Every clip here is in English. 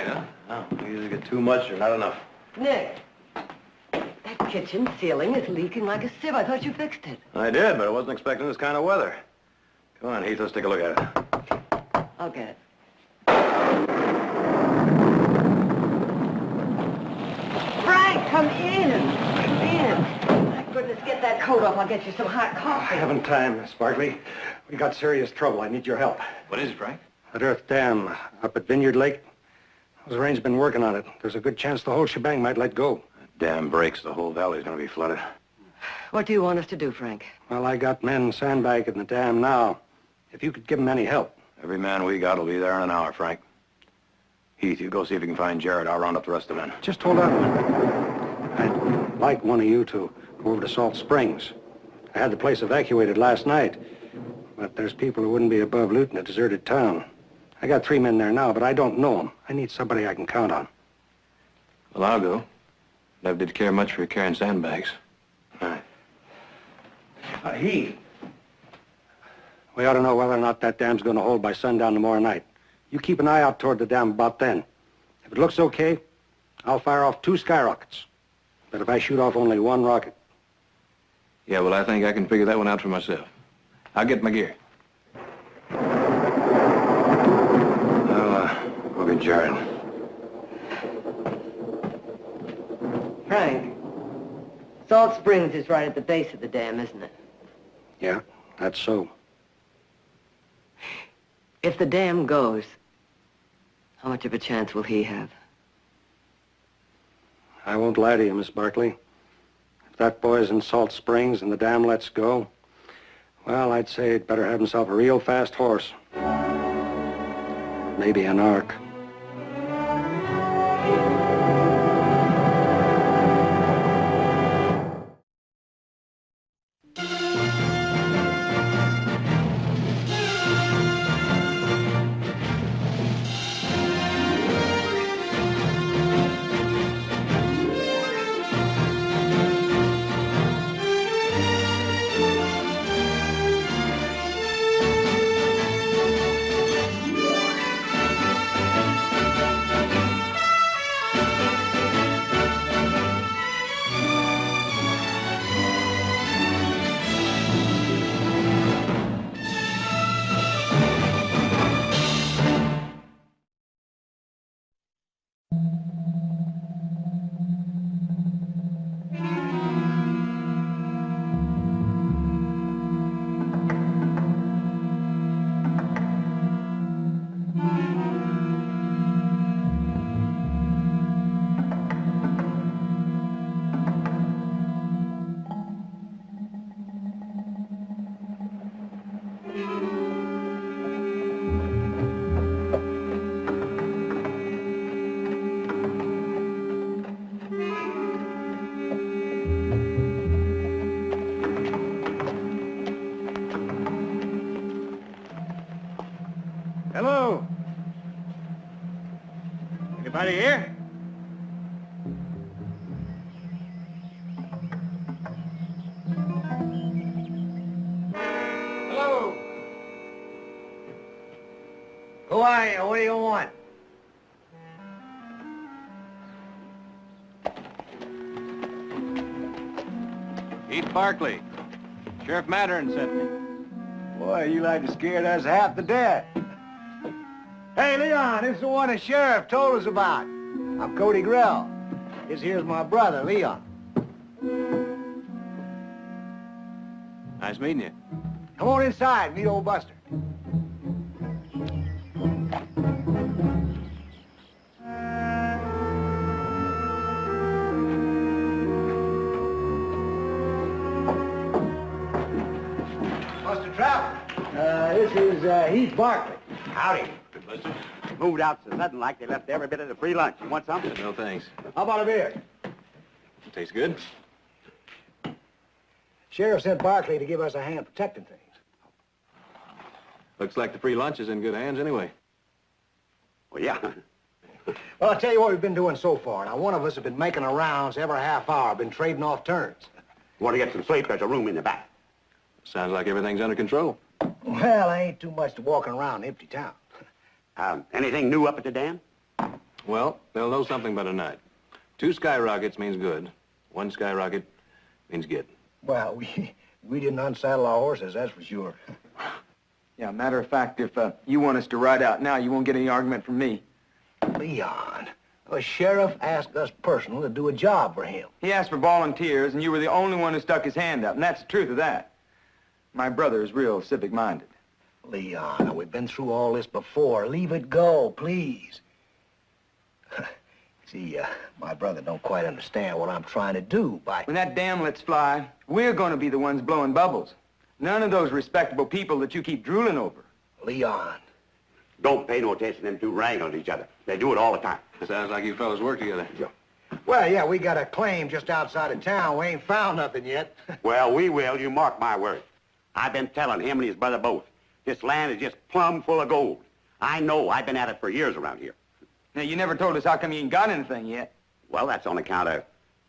tonight, huh? No, we either get too much or not enough. Nick, that kitchen ceiling is leaking like a sieve. I thought you fixed it. I did, but I wasn't expecting this kind of weather. Come on, Heath, let's take a look at it. I'll get it. Frank, come in. Come in. My goodness, get that coat off. I'll get you some hot coffee. I haven't time, Miss Barkley. We got serious trouble. I need your help. What is it, Frank? That Earth Dam up at Vineyard Lake. Those Rain's been working on it. There's a good chance the whole shebang might let go. That dam breaks, the whole valley's gonna be flooded. What do you want us to do, Frank? Well, I got men sandbagging the dam now. If you could give them any help. Every man we got will be there in an hour, Frank. Heath, you go see if you can find Jared. I'll round up the rest of the men. Just hold on a minute. I'd like one of you to go over to Salt Springs. I had the place evacuated last night, but there's people who wouldn't be above looting a deserted town. I got 3 men there now, but I don't know them. I need somebody I can count on. Well, I'll go. Never did care much for carrying sandbags. All right. Heath. We ought to know whether or not that dam's going to hold by sundown tomorrow night. You keep an eye out toward the dam about then. If it looks okay, I'll fire off 2 skyrockets. But if I shoot off only 1 rocket... Yeah, well, I think I can figure that one out for myself. I'll get my gear. Go get Jared. Frank, Salt Springs is right at the base of the dam, isn't it? Yeah, that's so. If the dam goes, how much of a chance will he have? I won't lie to you, Miss Barkley. If that boy's in Salt Springs and the dam lets go, well, I'd say he'd better have himself a real fast horse. Maybe an ark. Hello. Anybody here? Hello. Who are you? What do you want? Heath Barkley. Sheriff Mattern sent me. Boy, you like to scared us half to death. Hey, Leon, this is the one the sheriff told us about. I'm Cody Grell. This here's my brother, Leon. Nice meeting you. Come on inside, meet old Buster. Buster Trout. This is Heath Barkley. Howdy. Buster? Moved out so sudden like they left every bit of the free lunch. You want something? No, thanks. How about a beer? Tastes good. Sheriff sent Barkley to give us a hand protecting things. Looks like the free lunch is in good hands anyway. Well, yeah. Well, I'll tell you what we've been doing so far. Now, one of us has been making the rounds every half hour, been trading off turns. You want to get some sleep? There's a room in the back. Sounds like everything's under control. Well, I ain't too much to walking around an empty town. Anything new up at the dam? Well, they'll know something by tonight. 2 skyrockets means good. 1 skyrocket means get. Well, we didn't unsaddle our horses, that's for sure. Yeah, matter of fact, if you want us to ride out now, you won't get any argument from me. Leon, the sheriff asked us personally to do a job for him. He asked for volunteers, and you were the only one who stuck his hand up, and that's the truth of that. My brother is real civic-minded. Leon, we've been through all this before. Leave it go, please. See, my brother don't quite understand what I'm trying to do by... When that dam lets fly, we're going to be the ones blowing bubbles. None of those respectable people that you keep drooling over. Leon. Don't pay no attention to them 2 wrangling each other. They do it all the time. Sounds like you fellas work together. Well, yeah, we got a claim just outside of town. We ain't found nothing yet. Well, we will. You mark my words. I've been telling him and his brother both. This land is just plumb full of gold. I know. I've been at it for years around here. Now, you never told us how come you ain't got anything yet. Well, that's on account of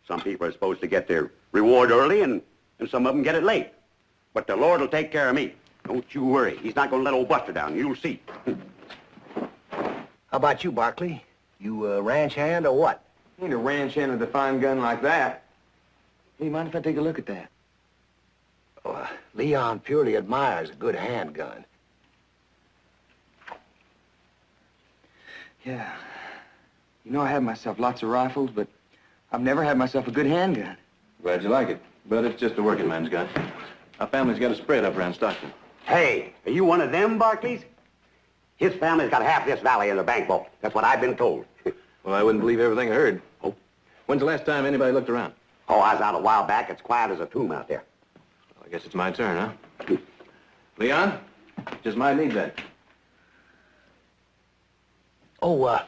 some people are supposed to get their reward early, and some of them get it late. But the Lord will take care of me. Don't you worry. He's not going to let old Buster down. You'll see. How about you, Barkley? You a ranch hand or what? Ain't a ranch hand with a fine gun like that. Hey, mind if I take a look at that? Oh, Leon purely admires a good handgun. Yeah. You know, I have myself lots of rifles, but I've never had myself a good handgun. Glad you like it. But it's just a working man's gun. Our family's got a spread up around Stockton. Hey, are you one of them, Barclays? His family's got half this valley in their bank vault. That's what I've been told. Well, I wouldn't believe everything I heard. Oh. When's the last time anybody looked around? Oh, I was out a while back. It's quiet as a tomb out there. Well, I guess it's my turn, huh? Leon, just might need that. Oh,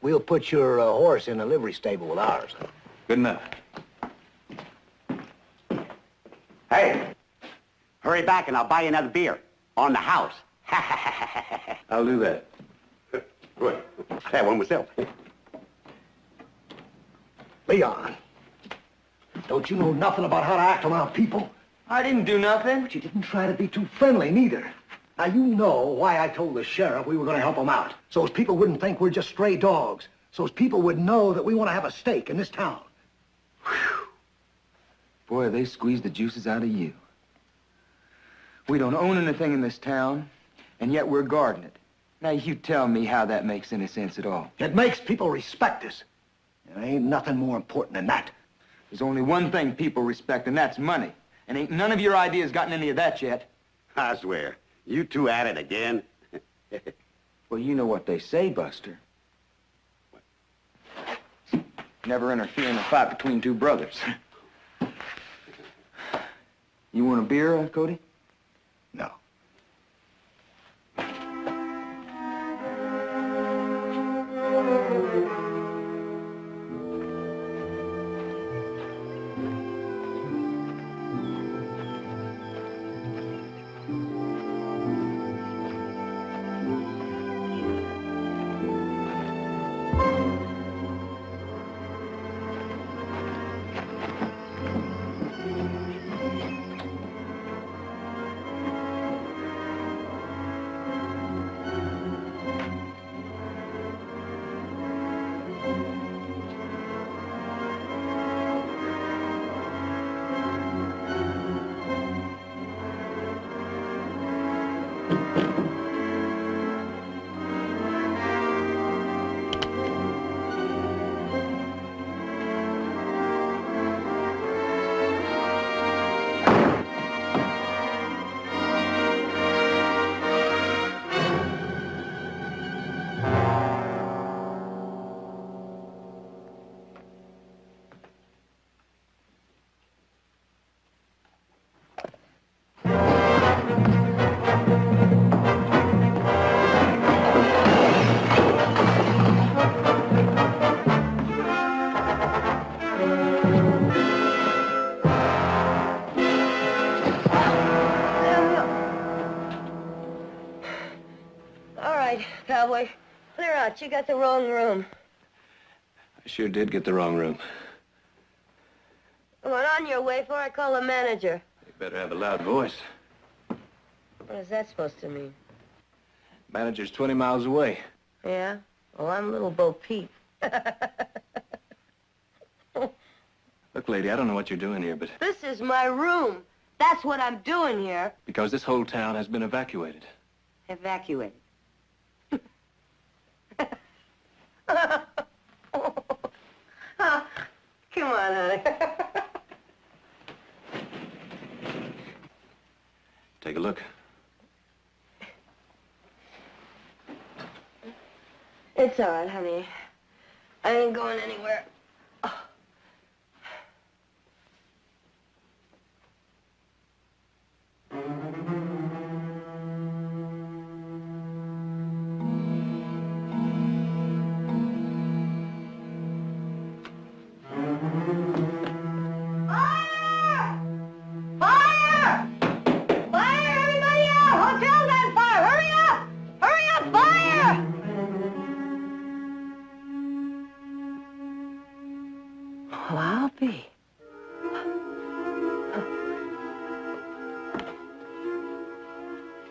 we'll put your horse in a livery stable with ours. Good enough. Hey, hurry back and I'll buy you another beer. On the house. I'll do that. Good. I have one myself. Leon, don't you know nothing about how to act around people? I didn't do nothing. But you didn't try to be too friendly, neither. Now, you know why I told the sheriff we were going to help him out. So as people wouldn't think we're just stray dogs. So as people would know that we want to have a stake in this town. Whew. Boy, they squeezed the juices out of you. We don't own anything in this town, and yet we're guarding it. Now, you tell me how that makes any sense at all. It makes people respect us. There ain't nothing more important than that. There's only one thing people respect, and that's money. And ain't none of your ideas gotten any of that yet. I swear. You 2 at it again? Well, you know what they say, Buster. Never interfere in a fight between 2 brothers. You want a beer, Cody? No. Cowboy. Clear out. You got the wrong room. I sure did get the wrong room. Come on your way before I call the manager. You better have a loud voice. What is that supposed to mean? Manager's 20 miles away. Yeah? Well, I'm Little Bo Peep. Look, lady, I don't know what you're doing here, but This is my room. That's what I'm doing here. because this whole town has been evacuated. Evacuated. Come on, honey. Take a look. It's all right, honey. I ain't going anywhere. Fire! Fire! Fire, everybody out! Hotel's on fire! Hurry up! Hurry up! Fire! Well, I'll be.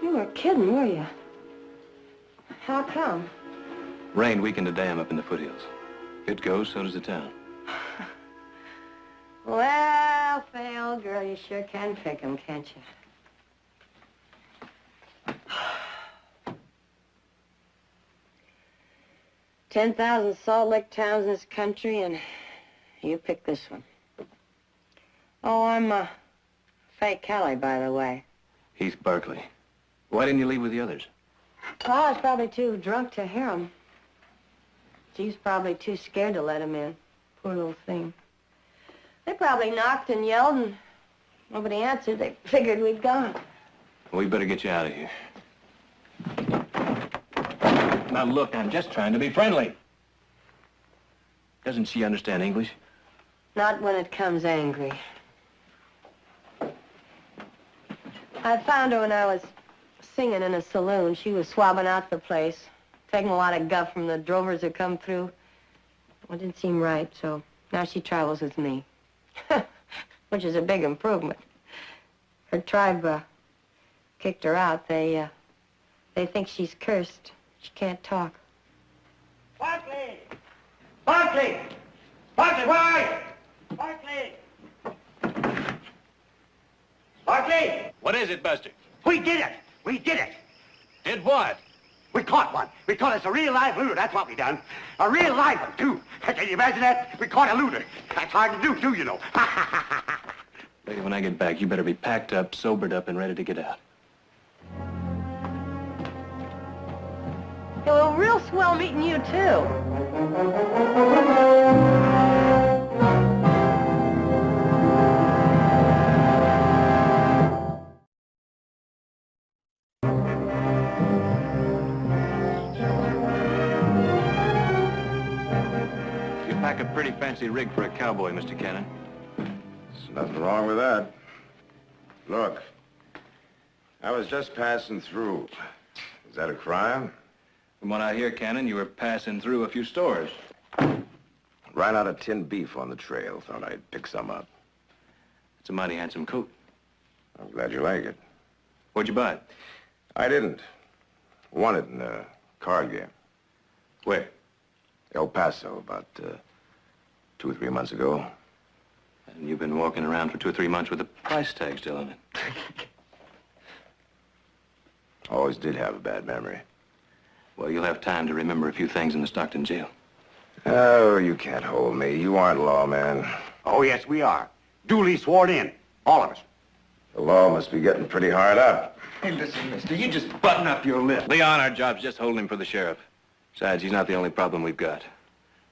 You were kidding, were you? How come? Rain weakened a dam up in the foothills. If it goes, so does the town. Well, Fay, old girl, you sure can pick 'em, can't you? 10,000 Salt Lake towns in this country, and you pick this one. Oh, I'm, Fay Kelly, by the way. Heath Barkley. Why didn't you leave with the others? Well, I was probably too drunk to hear 'em. She's probably too scared to let him in. Poor little thing. They probably knocked and yelled, and nobody answered. They figured we'd gone. Well, we better get you out of here. Now, look, I'm just trying to be friendly. Doesn't she understand English? Not when it comes angry. I found her when I was singing in a saloon. She was swabbing out the place, taking a lot of guff from the drovers who come through. Well, it didn't seem right, so now she travels with me, which is a big improvement. Her tribe kicked her out. They think she's cursed. She can't talk. Barkley! Barkley! Barkley, where are you? Barkley! Barkley! What is it, Buster? We did it! We did it! Did what? We caught one. We caught us a real live looter. That's what we done. A real live one, too. Can you imagine that? We caught a looter. That's hard to do, too, you know. Lady, when I get back, you better be packed up, sobered up, and ready to get out. It was real swell meeting you, too. You pack a pretty fancy rig for a cowboy, Mr. Cannon. There's nothing wrong with that. Look, I was just passing through. Is that a crime? From what I hear, Cannon, you were passing through a few stores. Ran out of tinned beef on the trail. Thought I'd pick some up. It's a mighty handsome coat. I'm glad you like it. Where'd you buy it? I didn't. Won it in a card game. Where? El Paso, about 2 or 3 months ago. And you've been walking around for 2 or 3 months with a price tag still on it. Always did have a bad memory. Well, you'll have time to remember a few things in the Stockton jail. Oh, you can't hold me. You aren't lawman. Oh, yes, we are. Duly sworn in. All of us. The law must be getting pretty hard up. Hey, listen, mister, you just button up your lip. Leon, our job's just holding him for the sheriff. Besides, he's not the only problem we've got.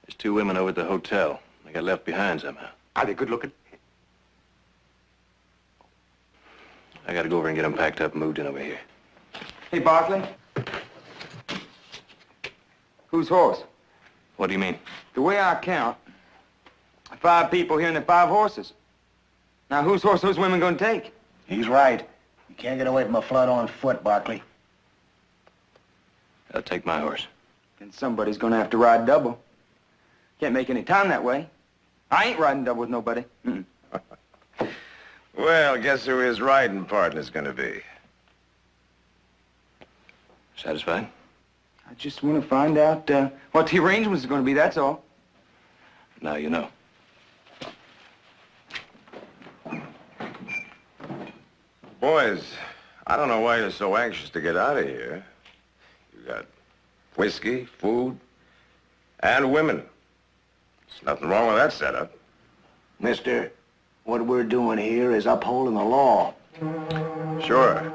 There's 2 women over at the hotel. They got left behind somehow. Are they good looking? I gotta go over and get them packed up and moved in over here. Hey, Barkley. Whose horse? What do you mean? The way I count, 5 people here and the 5 horses. Now, whose horse are those women gonna take? He's right. You can't get away from a flood on foot, Barkley. I'll take my horse. And somebody's gonna have to ride double. Can't make any time that way. I ain't riding double with nobody. Mm-mm. Well, guess who his riding partner's gonna be? Satisfied? I just want to find out what the arrangements are going to be, that's all. Now you know. Boys, I don't know why you're so anxious to get out of here. You got whiskey, food, and women. There's nothing wrong with that setup. Mister, what we're doing here is upholding the law. Sure.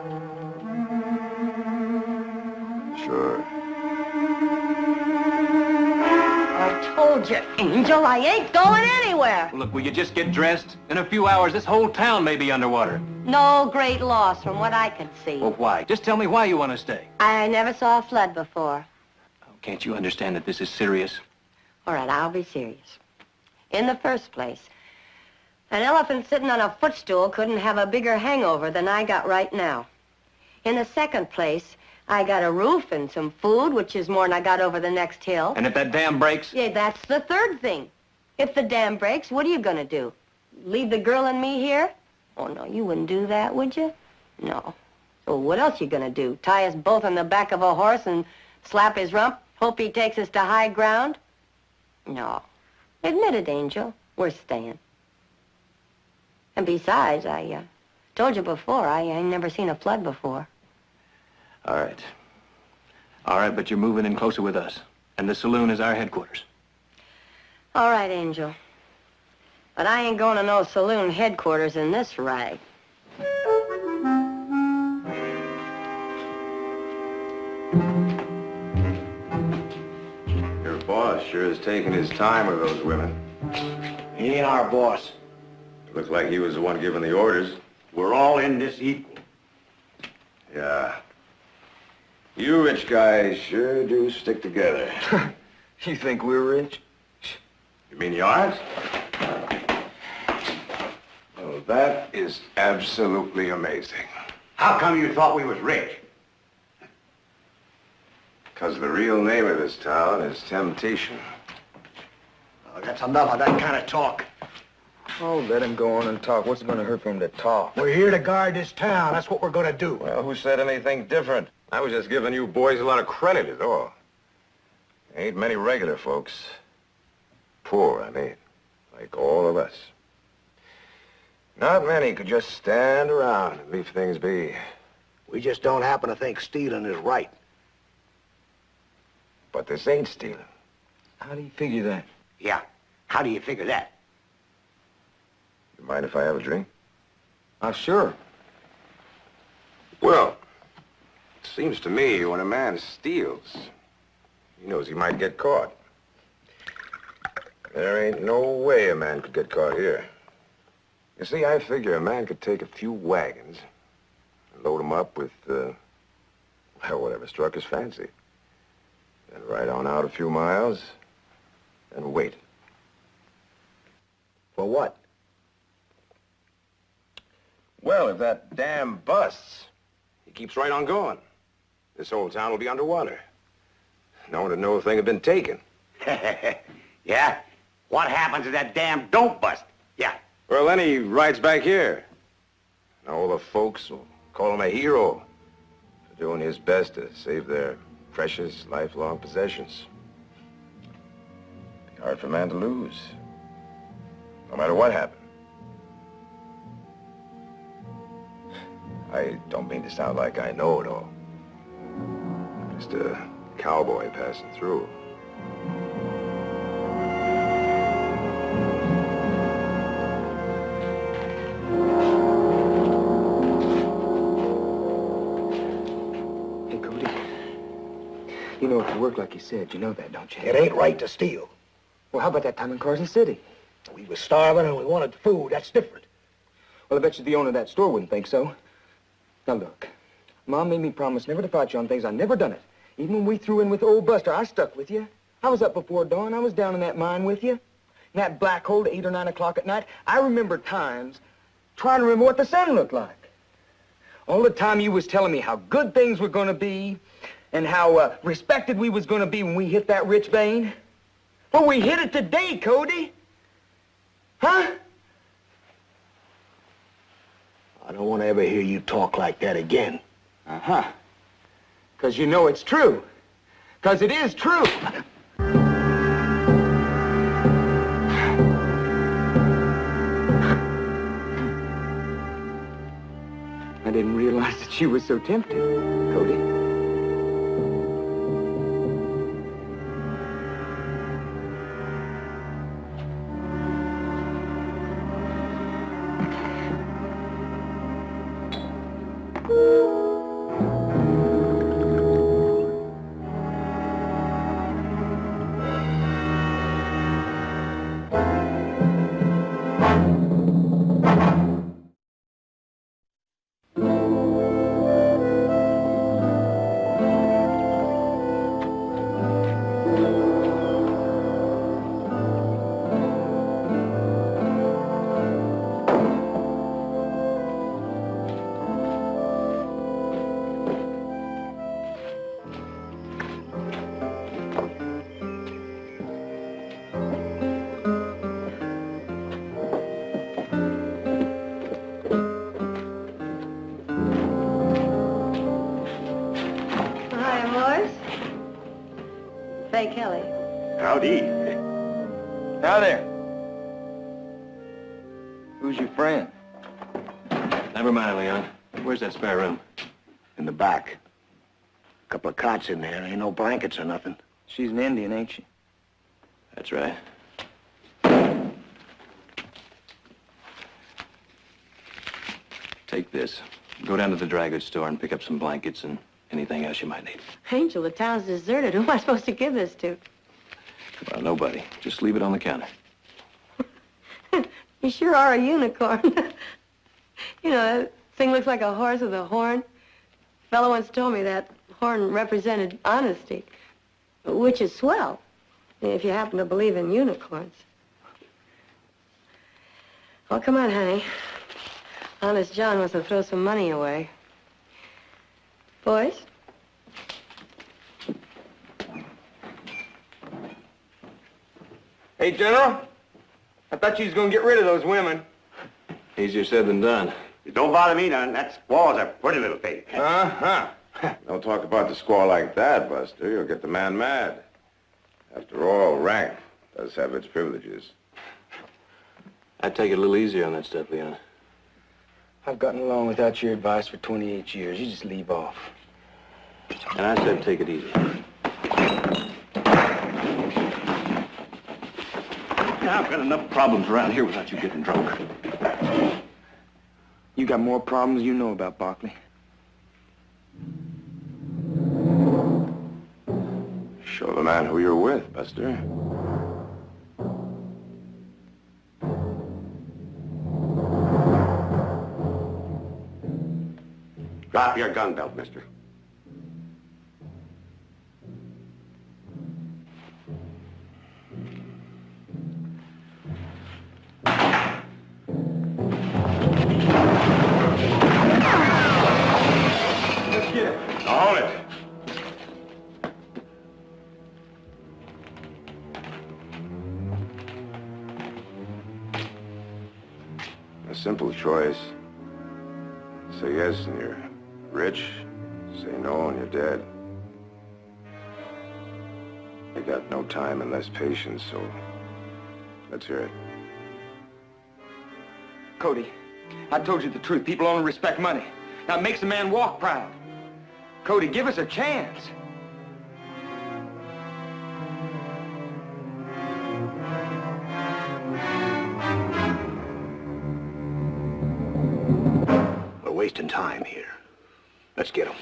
Sure. I told you, Angel, I ain't going anywhere. Look, will you just get dressed? In a few hours, this whole town may be underwater. No great loss from what I could see. Well, why? Just tell me why you want to stay. I never saw a flood before. Oh, can't you understand that this is serious? All right, I'll be serious. In the first place, an elephant sitting on a footstool couldn't have a bigger hangover than I got right now. In the second place, I got a roof and some food, which is more than I got over the next hill. And if that dam breaks? Yeah, that's the third thing. If the dam breaks, what are you gonna do? Leave the girl and me here? Oh, no, you wouldn't do that, would you? No. So what else you gonna do? Tie us both on the back of a horse and slap his rump? Hope he takes us to high ground? No. Admit it, Angel. We're staying. And besides, I told you before, I ain't never seen a flood before. All right. All right, but you're moving in closer with us. And the saloon is our headquarters. All right, Angel. But I ain't going to no saloon headquarters in this rag. Your boss sure is taking his time with those women. He ain't our boss. Looked like he was the one giving the orders. We're all in this equal. Yeah. You rich guys sure do stick together. You think we're rich? You mean you aren't? Well, that is absolutely amazing. How come you thought we was rich? Because the real name of this town is Temptation. Oh, that's enough of that kind of talk. Oh, let him go on and talk. What's it going to hurt for him to talk? We're here to guard this town. That's what we're going to do. Well, who said anything different? I was just giving you boys a lot of credit is all. Ain't many regular folks. Poor, I mean. Like all of us. Not many could just stand around and leave things be. We just don't happen to think stealing is right. But this ain't stealing. How do you figure that? Yeah. How do you figure that? You mind if I have a drink? Sure. Well, it seems to me when a man steals, he knows he might get caught. There ain't no way a man could get caught here. You see, I figure a man could take a few wagons and load them up with, well, whatever struck his fancy. Then ride on out a few miles and wait. For what? Well, if that dam busts, he keeps right on going. This whole town will be underwater. No one would know if thing had been taken. Yeah? What happens if that dam don't bust? Yeah. Well, then he rides back here. And all the folks will call him a hero for doing his best to save their precious, lifelong possessions. Be hard for a man to lose, no matter what happened. I don't mean to sound like I know it all. I'm just a cowboy passing through. Hey, Cody. You know, if you work like you said, you know that, don't you? It ain't right to steal. Well, how about that time in Carson City? We was starving and we wanted food. That's different. Well, I bet you the owner of that store wouldn't think so. Now, look. Mom made me promise never to fight you on things. I never done it. Even when we threw in with old Buster, I stuck with you. I was up before dawn. I was down in that mine with you. In that black hole at 8 or 9 o'clock at night. I remember times trying to remember what the sun looked like. All the time you was telling me how good things were going to be and how respected we was going to be when we hit that rich vein. Well, we hit it today, Cody. Huh? I don't want to ever hear you talk like that again. Uh-huh. Because you know it's true. Because it is true. didn't realize that she was so tempting, Cody. Say, Kelly. Howdy. Now there. Who's your friend? Never mind, Leon. Where's that spare room? In the back. Couple of cots in there. Ain't no blankets or nothing. She's an Indian, ain't she? That's right. Take this. Go down to the dry goods store and pick up some blankets and anything else you might need. Angel, the town's deserted. Who am I supposed to give this to? Well, nobody. Just leave it on the counter. You sure are a unicorn. You know, that thing looks like a horse with a horn. A fellow once told me that horn represented honesty, which is swell, if you happen to believe in unicorns. Well, come on, honey. Honest John wants to throw some money away. Boys? Hey, General. I thought you was gonna get rid of those women. Easier said than done. Don't bother me none. That squaw's a pretty little thing. Uh-huh. Don't talk about the squaw like that, Buster. You'll get the man mad. After all, rank does have its privileges. I'd take it a little easier on that stuff, Leon. I've gotten along without your advice for 28 years. You just leave off. And I said take it easy. I've got enough problems around here without you getting drunk. You got more problems you know about, Barkley. Show the man who you're with, Buster. Drop your gun belt, mister. Let's get it. Now hold it. A simple choice. Say yes and you're rich. Say no and you're dead. You got no time and less patience, so let's hear it. Cody, I told you the truth. People only respect money. Now it makes a man walk proud. Cody, give us a chance. We're wasting time here. Let's get him.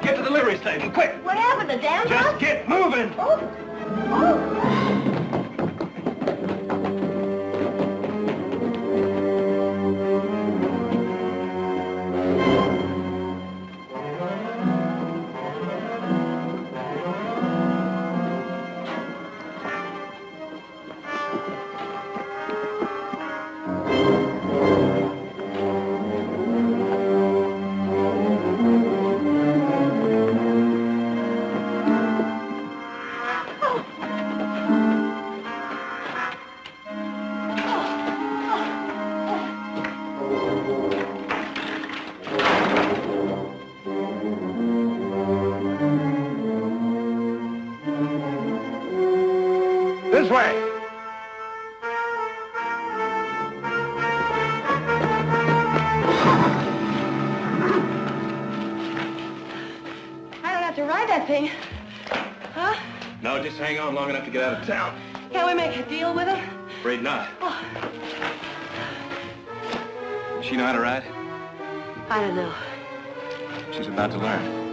Get to the livery stable, quick! What happened? The dam Just broke? get moving! Oh. Oh. This way. I don't have to ride that thing. Huh? No, just hang on long enough to get out of town. Can't we make a deal with him? Afraid not. Oh, Does she know how to ride? I don't know. She's about to learn.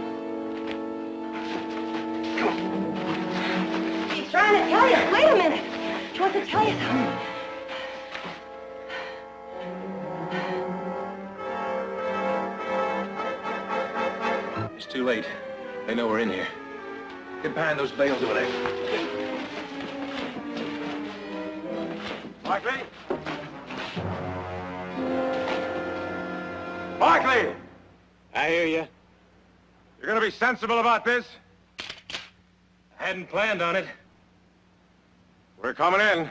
She's trying to tell you. Wait a minute. She wants to tell you something. It's too late. They know we're in here. Get behind those bales over there. Barkley? Barkley! I hear you. You're gonna be sensible about this? I hadn't planned on it. We're coming in.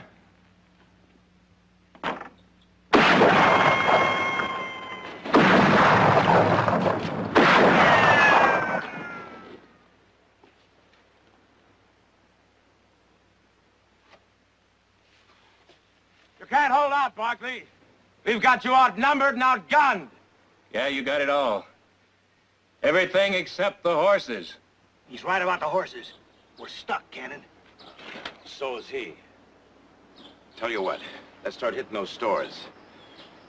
You can't hold out, Barkley. We've got you outnumbered and outgunned. Yeah, you got it all. Everything except the horses. He's right about the horses. We're stuck, Cannon. So is he. Tell you what, let's start hitting those stores.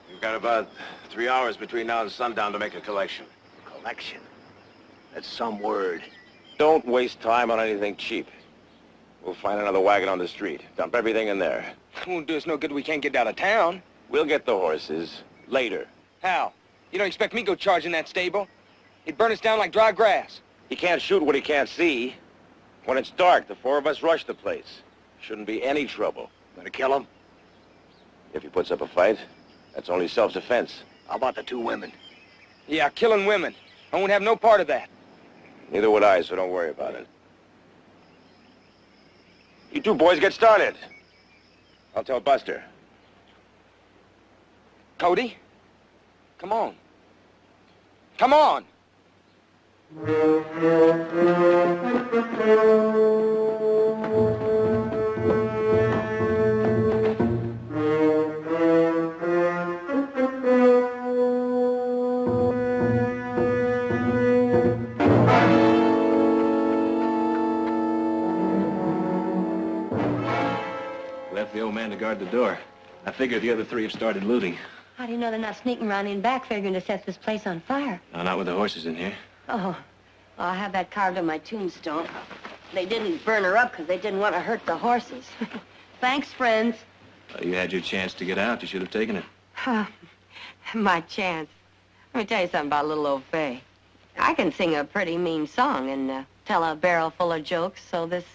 We've got about 3 hours between now and sundown to make a collection. Collection. That's some word. Don't waste time on anything cheap. We'll find another wagon on the street. Dump everything in there. Won't do us no good. We can't get out of town. We'll get the horses later. How? You don't expect me to go charging that stable? He'd burn us down like dry grass. He can't shoot what he can't see. When it's dark, the four of us rush the place. Shouldn't be any trouble. Gonna kill him? If he puts up a fight, that's only self-defense. How about the 2 women? Yeah, killing women. I won't have no part of that. Neither would I, so don't worry about it. You 2 boys get started. I'll tell Buster. Cody, come on. Come on. Left the old man to guard the door. I figure the other 3 have started looting. How do you know they're not sneaking around in back figuring to set this place on fire? No, not with the horses in here. Oh, well, I have that carved on my tombstone. They didn't burn her up because they didn't want to hurt the horses. Thanks, friends. You had your chance to get out. You should have taken it. My chance. Let me tell you something about little old Fay. I can sing a pretty mean song and tell a barrel full of jokes, so this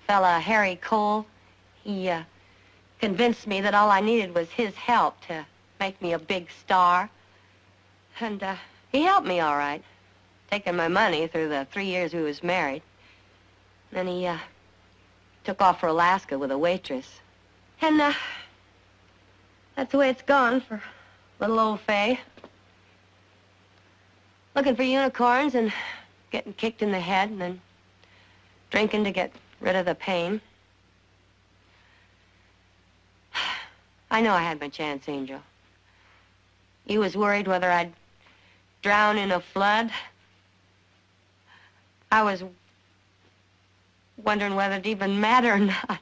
fella, Harry Cole, he convinced me that all I needed was his help to make me a big star. And he helped me all right, taking my money through the 3 years we was married. Then he took off for Alaska with a waitress. And that's the way it's gone for little old Fay. Looking for unicorns and getting kicked in the head and then drinking to get rid of the pain. I know I had my chance, Angel. You was worried whether I'd drown in a flood. I was wondering whether it'd even matter or not.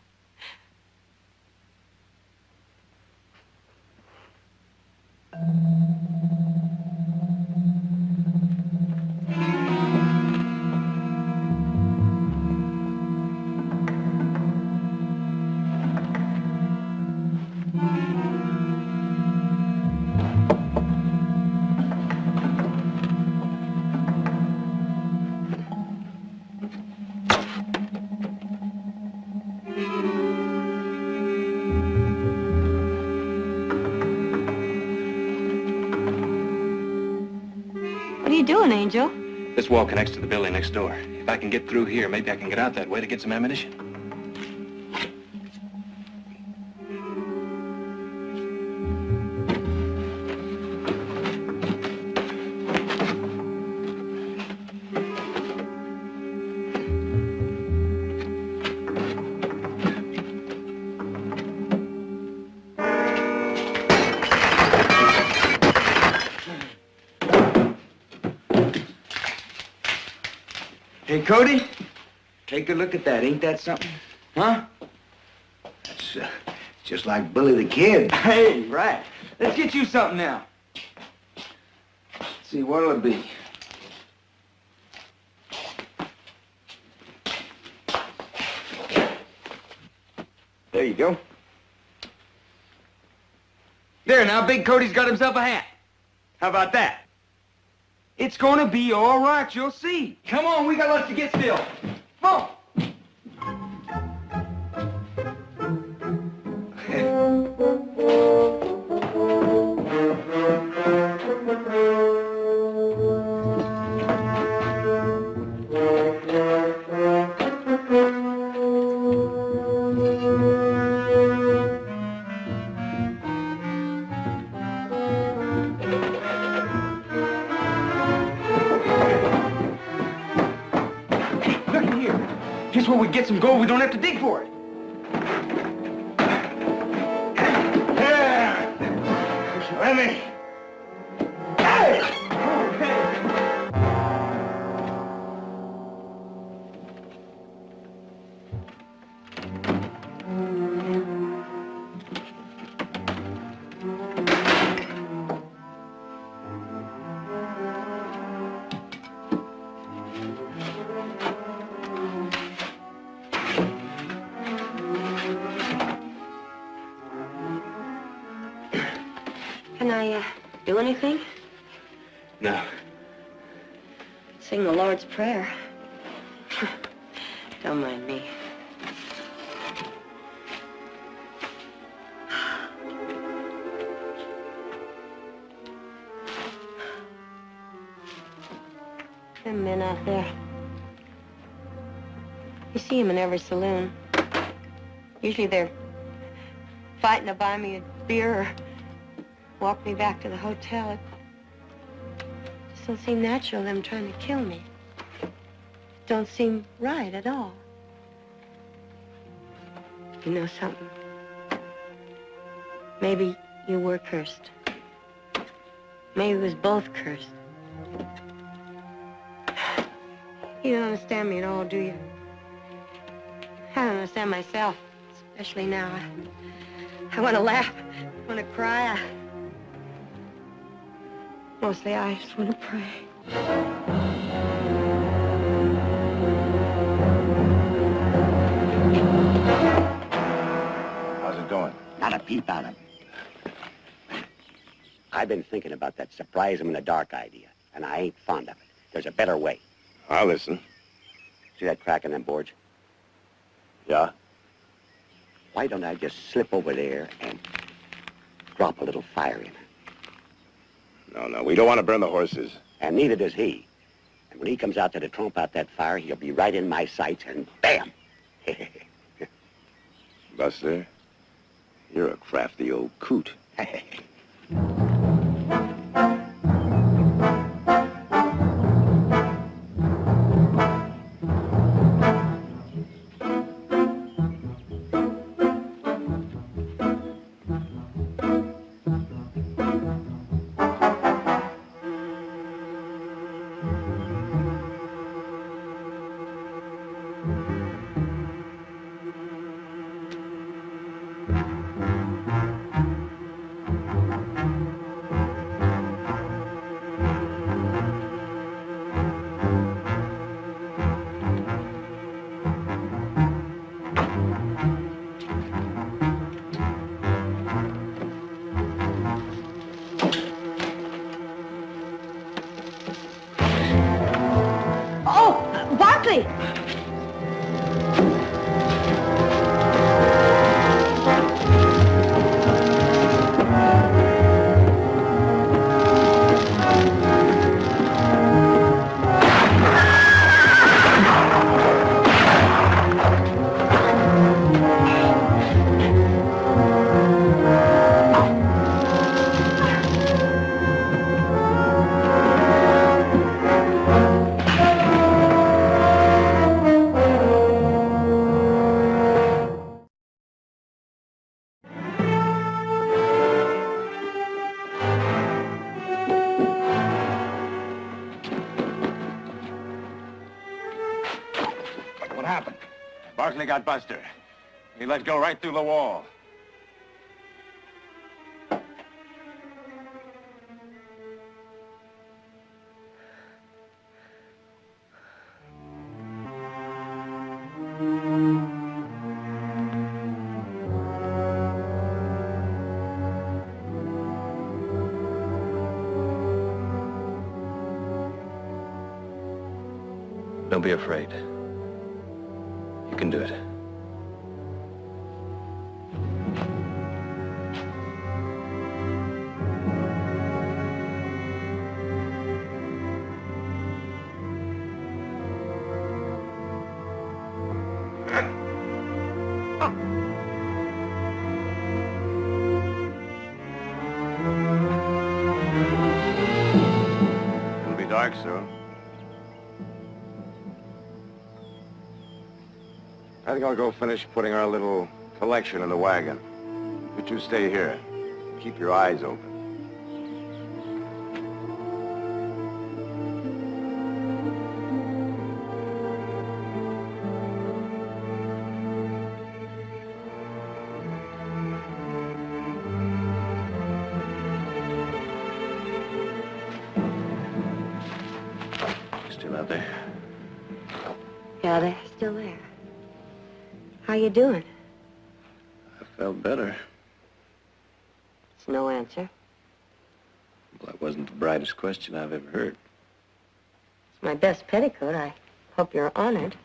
What are you doing, Angel? This wall connects to the building next door. If I can get through here, maybe I can get out that way to get some ammunition. Hey, Cody, take a look at that. Ain't that something? Huh? That's just like Billy the Kid. Hey, right. Let's get you something now. Let's see, what'll it be? There you go. There, now Big Cody's got himself a hat. How about that? It's gonna be all right, you'll see. Come on, we got lots to get still. Come on. Here's where we get some gold. We don't have to dig for it. Yeah. Let me. Hey! Can I, do anything? No. Sing the Lord's Prayer. Don't mind me. Them men out there. You see them in every saloon. Usually they're fighting to buy me a beer or walk me back to the hotel. It just don't seem natural, them trying to kill me. Don't seem right at all. You know something? Maybe you were cursed. Maybe it was both cursed. You don't understand me at all, do you? I don't understand myself, especially now. I want to laugh, I want to cry. Mostly I just want to pray. How's it going? Not a peep out of him. I've been thinking about that surprise him in the dark idea, and I ain't fond of it. There's a better way. I'll listen. See that crack in them boards? Yeah? Why don't I just slip over there and drop a little fire in it? No, we don't want to burn the horses. And neither does he. And when he comes out there to tromp out that fire, he'll be right in my sights, and bam! Buster, you're a crafty old coot. Oh, Barkley! happened? Barkley got Buster. He let go right through the wall. Don't be afraid. You can do it. It'll be dark soon. I think I'll go finish putting our little collection in the wagon. You two stay here. Keep your eyes open. Still out there? Yeah, they're still there. How you doing? I felt better. It's no answer. Well, that wasn't the brightest question I've ever heard. It's my best petticoat. I hope you're honored.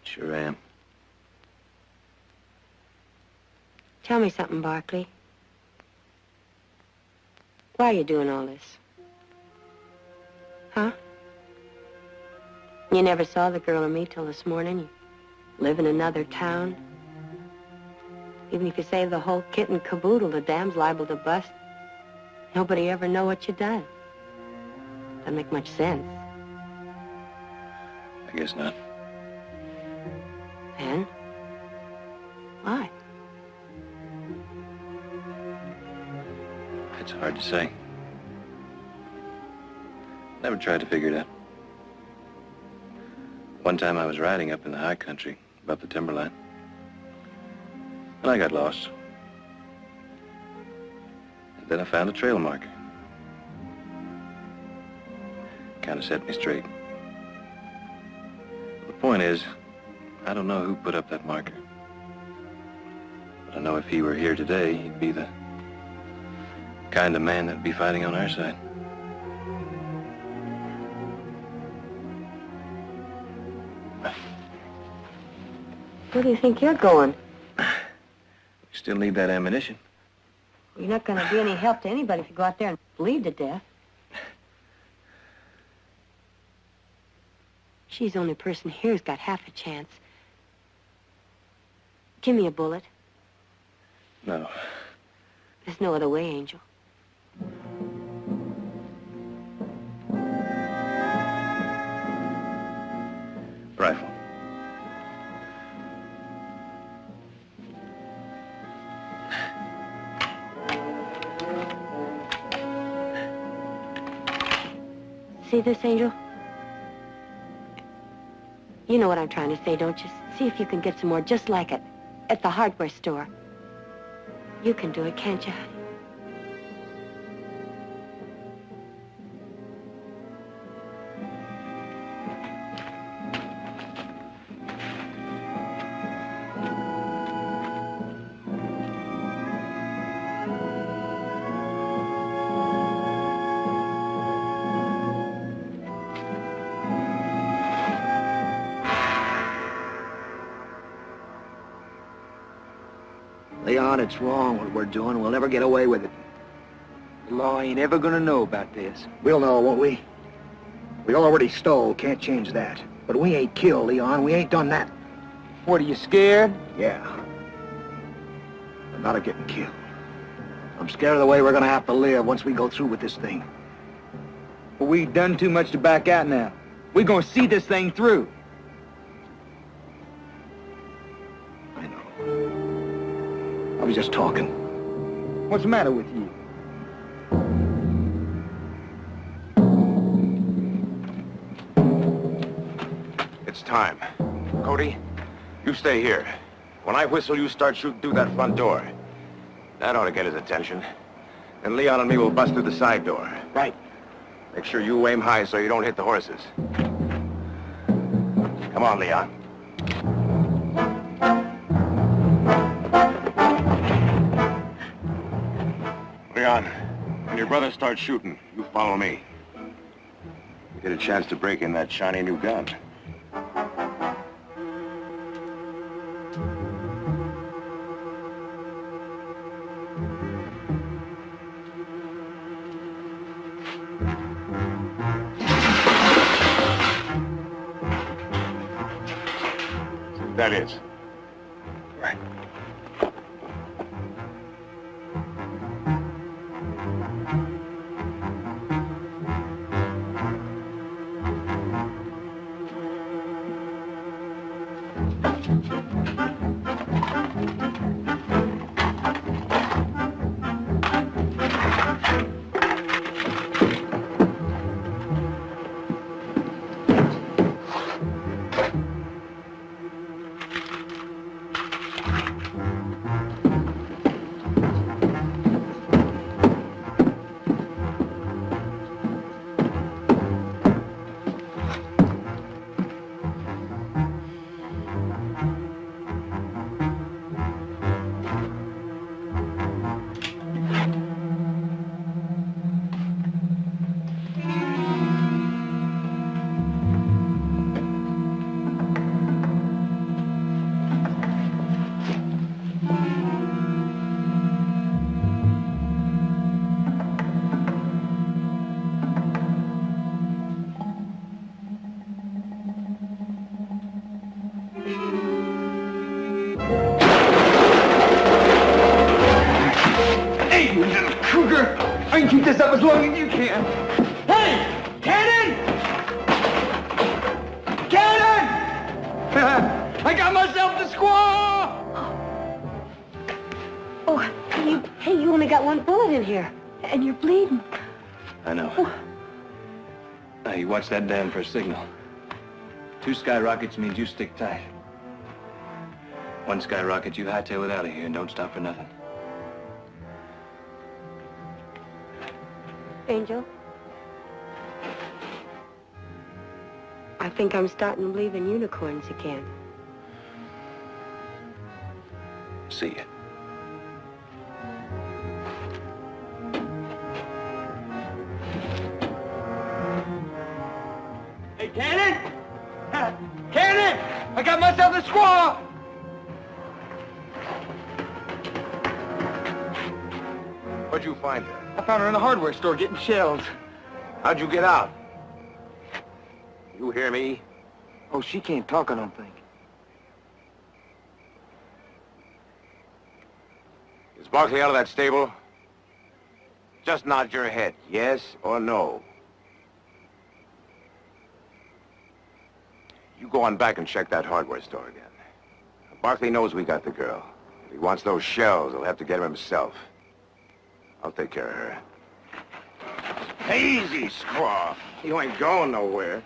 Sure am. Tell me something, Barkley. Why are you doing all this? Huh? You never saw the girl or me till this morning. You live in another town. Even if you save the whole kit and caboodle, the dam's liable to bust. Nobody ever know what you done. Doesn't make much sense. I guess not. Then? Why? It's hard to say. Never tried to figure it out. One time I was riding up in the high country, above the timberline, and I got lost. And then I found a trail marker. Kind of set me straight. The point is, I don't know who put up that marker. But I know if he were here today, he'd be the kind of man that'd be fighting on our side. Where do you think you're going? We still need that ammunition. You're not going to be any help to anybody if you go out there and bleed to death. She's the only person here who's got half a chance. Give me a bullet. No. There's no other way, Angel. Rifle. See this, Angel? You know what I'm trying to say, don't you? See if you can get some more just like it at the hardware store. You can do it, can't you, honey? Leon, it's wrong what we're doing. We'll never get away with it. The law ain't ever gonna know about this. We'll know, won't we? We already stole, can't change that. But we ain't killed, Leon. We ain't done that. What, are you scared? Yeah. But not of getting killed. I'm scared of the way we're gonna have to live once we go through with this thing. But we done too much to back out now. We're gonna see this thing through. I know. I was just talking. What's the matter with you? It's time. Cody, you stay here. When I whistle, you start shooting through that front door. That ought to get his attention. And Leon and me will bust through the side door. Right. Make sure you aim high so you don't hit the horses. Come on, Leon. Leon, when your brother starts shooting, you follow me. You get a chance to break in that shiny new gun. That is. Right. Hey, you little cougar! I can keep this up as long as you can. Hey! Cannon! Cannon! I got myself the squaw! Oh, you only got one bullet in here, and you're bleeding. I know. Now, you watch that Dan for a signal. 2 skyrockets means you stick tight. 1 skyrocket, you hightail it out of here and don't stop for nothing. Angel? I think I'm starting to believe in unicorns again. See ya. Hey, Cannon! Cannon! I got myself a squaw! What'd you find her? I found her in the hardware store getting shells. How'd you get out? You hear me? Oh, she can't talk, I don't think. Is Barkley out of that stable? Just nod your head, yes or no. You go on back and check that hardware store again. Barkley knows we got the girl. If he wants those shells, he'll have to get them himself. I'll take care of her. Easy, squaw. You ain't going nowhere.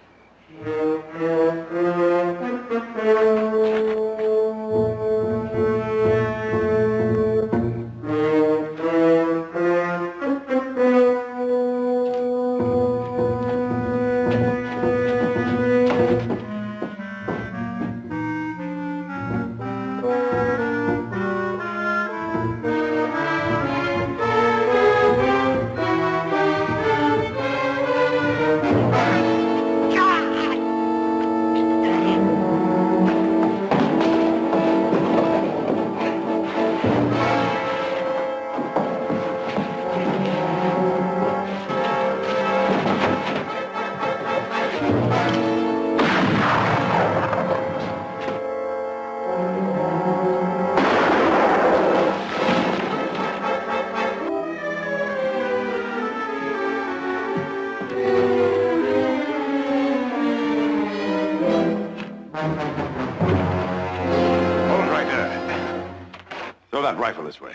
Throw that rifle this way.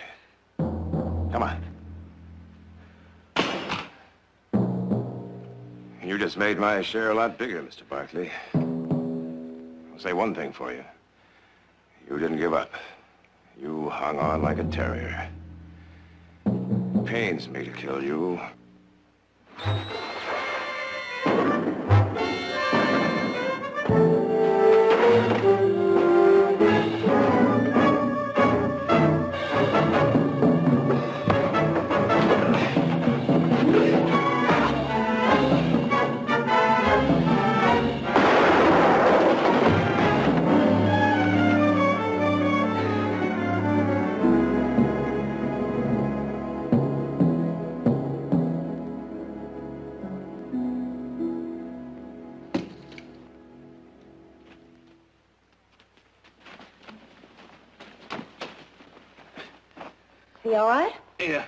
Come on. You just made my share a lot bigger, Mr. Barkley. I'll say one thing for you. You didn't give up. You hung on like a terrier. Pains me to kill you. You all right? Yeah.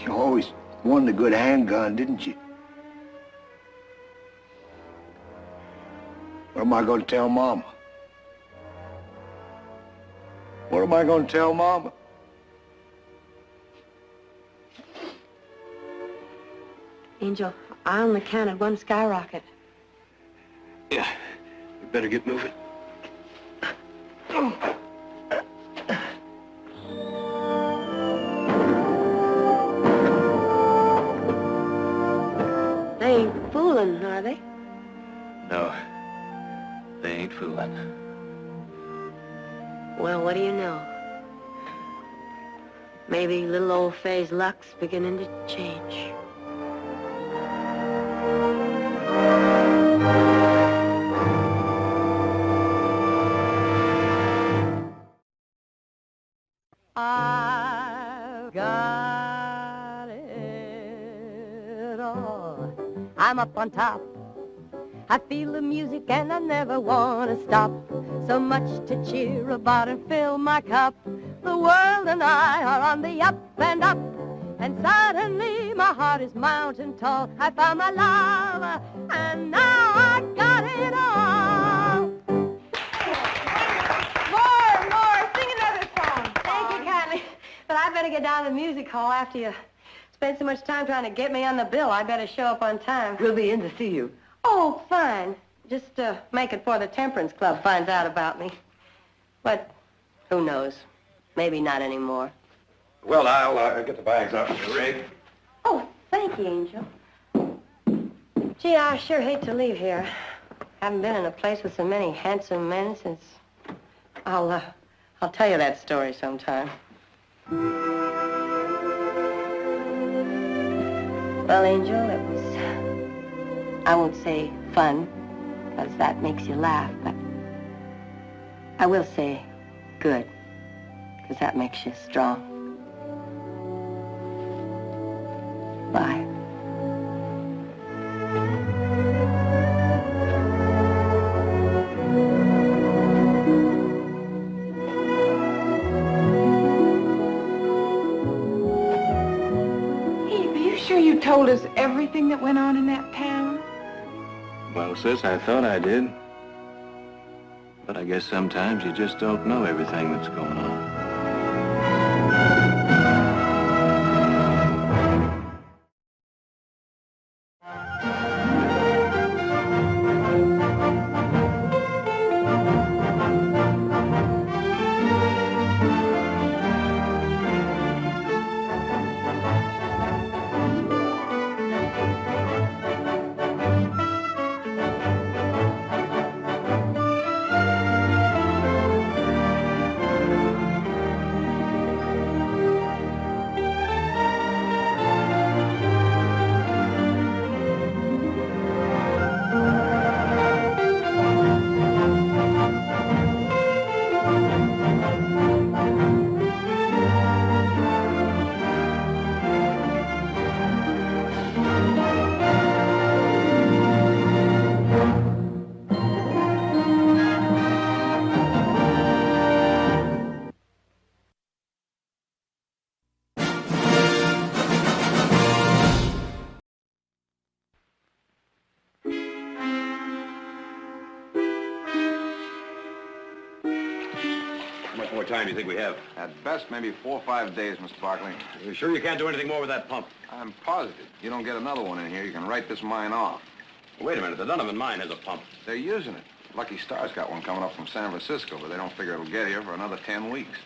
You always wanted a good handgun, didn't you? What am I going to tell Mama? What am I going to tell Mama? Angel, I only counted one skyrocket. Yeah. We better get moving. They ain't fooling, are they? No. They ain't fooling. Well, what do you know? Maybe little old Faye's luck's beginning to change. I've got it all. I'm up on top. I feel the music and I never want to stop. So much to cheer about and fill my cup. The world and I are on the up and up. And suddenly my heart is mountain tall. I found my love and now I got it all. More, sing another song. Thank you kindly. But I better get down to the music hall after you spend so much time trying to get me on the bill. I better show up on time. We'll be in to see you. Oh, fine. Just make it before the Temperance Club finds out about me. But who knows? Maybe not anymore. Well, I'll get the bags off the rig. Oh, thank you, Angel. Gee, I sure hate to leave here. Haven't been in a place with so many handsome men since... I'll tell you that story sometime. Well, Angel, it was... I won't say fun, because that makes you laugh, but... I will say good, because that makes you strong. Bye. Hey, are you sure you told us everything that went on in that town? Well, sis, I thought I did. But I guess sometimes you just don't know everything that's going on. time do you think we have? At best, maybe 4 or 5 days, Mr. Barkley. You sure you can't do anything more with that pump? I'm positive. You don't get another one in here, you can write this mine off. Wait a minute, the Donovan mine has a pump. They're using it. Lucky Star's got one coming up from San Francisco, but they don't figure it'll get here for another 10 weeks.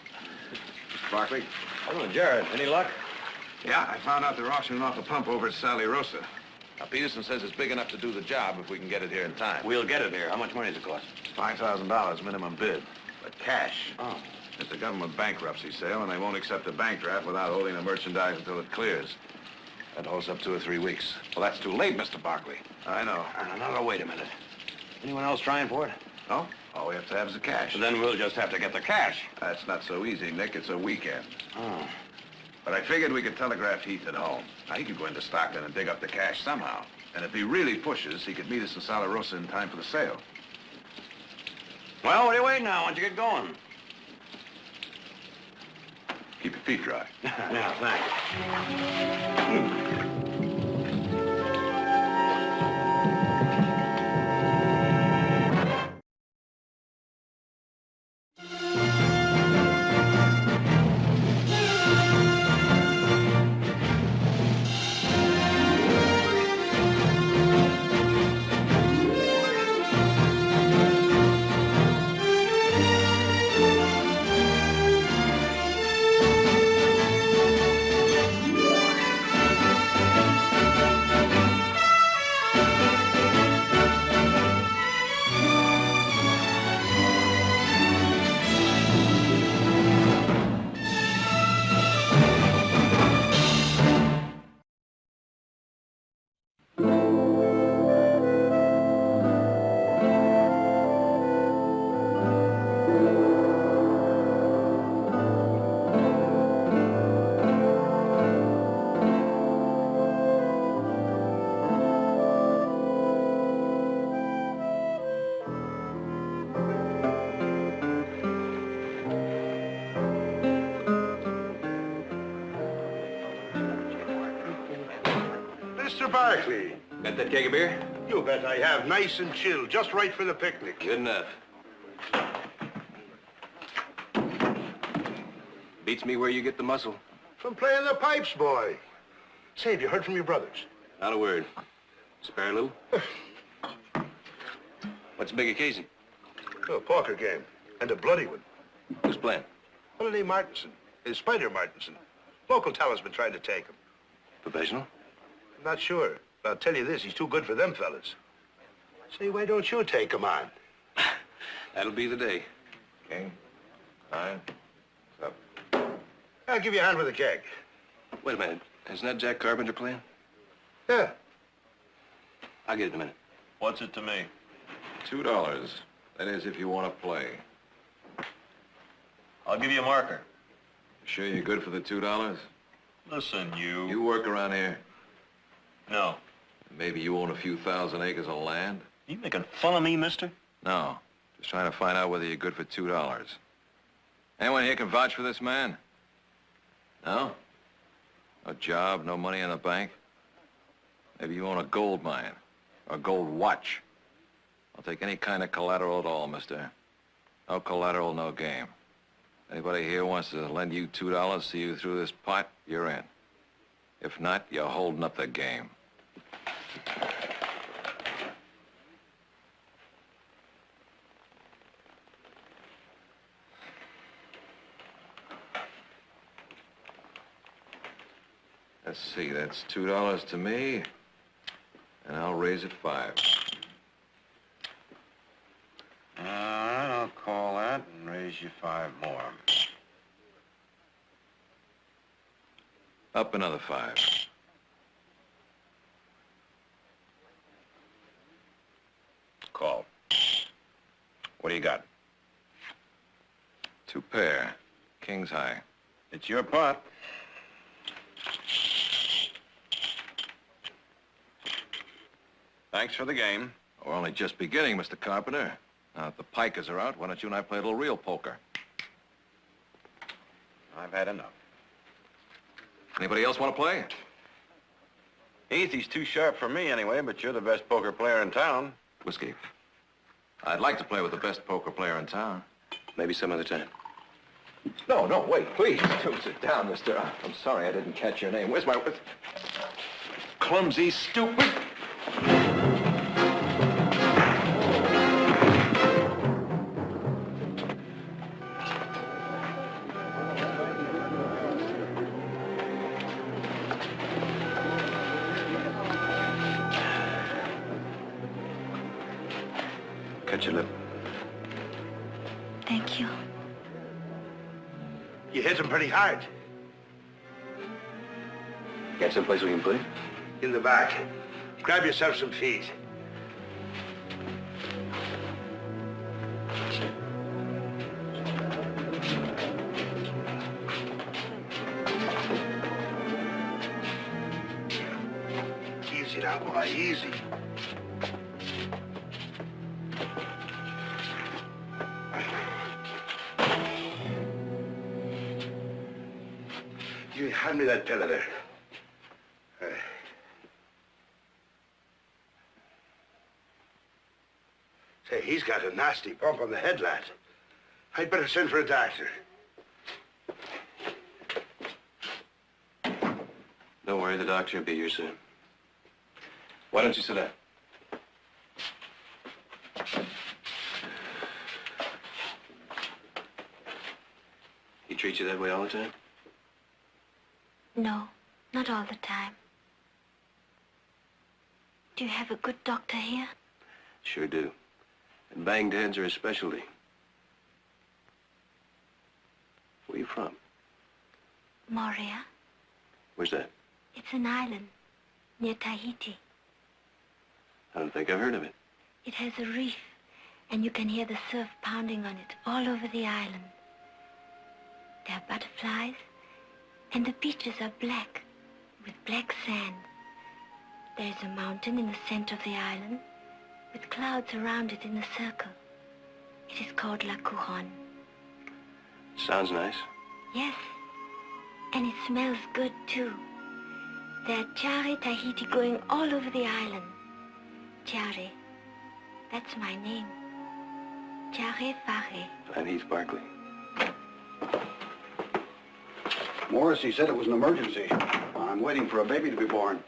Mr. Barkley? Hello, Jared. Any luck? Yeah, I found out they're auctioning off the pump over at Sally Rosa. Now, Peterson says it's big enough to do the job if we can get it here in time. We'll get it here. How much money does it cost? $5,000 minimum bid, but cash. Oh. It's a government bankruptcy sale, and they won't accept a bank draft without holding the merchandise until it clears. That holds up 2 or 3 weeks. Well, that's too late, Mr. Barkley. I know. No, wait a minute. Anyone else trying for it? No? All we have to have is the cash. Then we'll just have to get the cash. That's not so easy, Nick. It's a weekend. Oh. But I figured we could telegraph Heath at home. Now, he could go into Stockton and dig up the cash somehow. And if he really pushes, he could meet us in Sala Rosa in time for the sale. Well, what are you waiting now? Why don't you get going? Keep your feet dry. Yeah, thanks. Mr. Barkley. Got that keg of beer? You bet I have. Nice and chill, just right for the picnic. Good enough. Beats me where you get the muscle. From playing the pipes, boy. Say, have you heard from your brothers? Not a word. Spare a little? What's the big occasion? A poker game, and a bloody one. Who's playing? Holiday Martinson. Spider Martinson. Local talent's been trying to take him. Professional? I'm not sure, but I'll tell you this, he's too good for them fellas. Say, why don't you take him on? That'll be the day. King, 9, up. I'll give you a hand with the keg. Wait a minute. Isn't that Jack Carpenter playing? Yeah. I'll get it in a minute. What's it to me? $2. That is, if you want to play. I'll give you a marker. Sure you're good for the $2? Listen, you... You work around here. No. Maybe you own a few thousand acres of land? You making fun of me, mister? No. Just trying to find out whether you're good for $2. Anyone here can vouch for this man? No? No job, no money in the bank? Maybe you own a gold mine or a gold watch. I'll take any kind of collateral at all, mister. No collateral, no game. Anybody here wants to lend you $2, see you through this pot, you're in. If not, you're holding up the game. Let's see, that's $2 to me, and I'll raise it 5. I'll call that and raise you 5 more. Up another 5. Call. What do you got? 2 pair, king's high. It's your pot. Thanks for the game. We're only just beginning, Mr. Carpenter. Now that the pikers are out, why don't you and I play a little real poker? I've had enough. Anybody else want to play? He's too sharp for me anyway, but you're the best poker player in town. Whiskey. I'd like to play with the best poker player in town. Maybe some other time. No, no, wait, please. Don't sit down, mister. I'm sorry I didn't catch your name. Where's my... Clumsy, stupid... Cut your lip. Thank you. You hit him pretty hard. Got someplace we can play? In the back. Grab yourself some feet. Easy now, boy, easy. You hand me that pillow there. Say, he's got a nasty bump on the head, lad. I'd better send for a doctor. Don't worry, the doctor will be here soon. Why don't you sit down? He treats you that way all the time? No, not all the time. Do you have a good doctor here? Sure do. And banged heads are a specialty. Where you from? Moria. Where's that? It's an island near Tahiti. I don't think I've heard of it. It has a reef, and you can hear the surf pounding on it all over the island. There are butterflies, and the beaches are black, with black sand. There is a mountain in the center of the island, with clouds around it in a circle. It is called La Couronne. Sounds nice. Yes, and it smells good, too. There are Chare Tahiti going all over the island. Chare, that's my name. Chare Fare. I'm Heath Barkley. Morris, he said it was an emergency. I'm waiting for a baby to be born.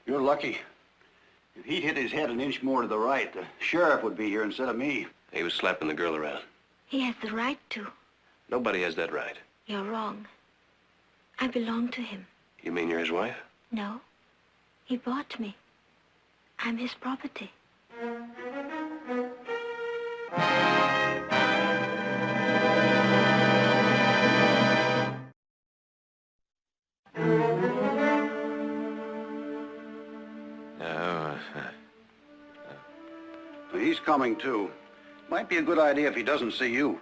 You're lucky. If he'd hit his head an inch more to the right, the sheriff would be here instead of me. He was slapping the girl around. He has the right to. Nobody has that right. You're wrong. I belong to him. You mean you're his wife? No. He bought me. I'm his property. He's coming, too. Might be a good idea if he doesn't see you.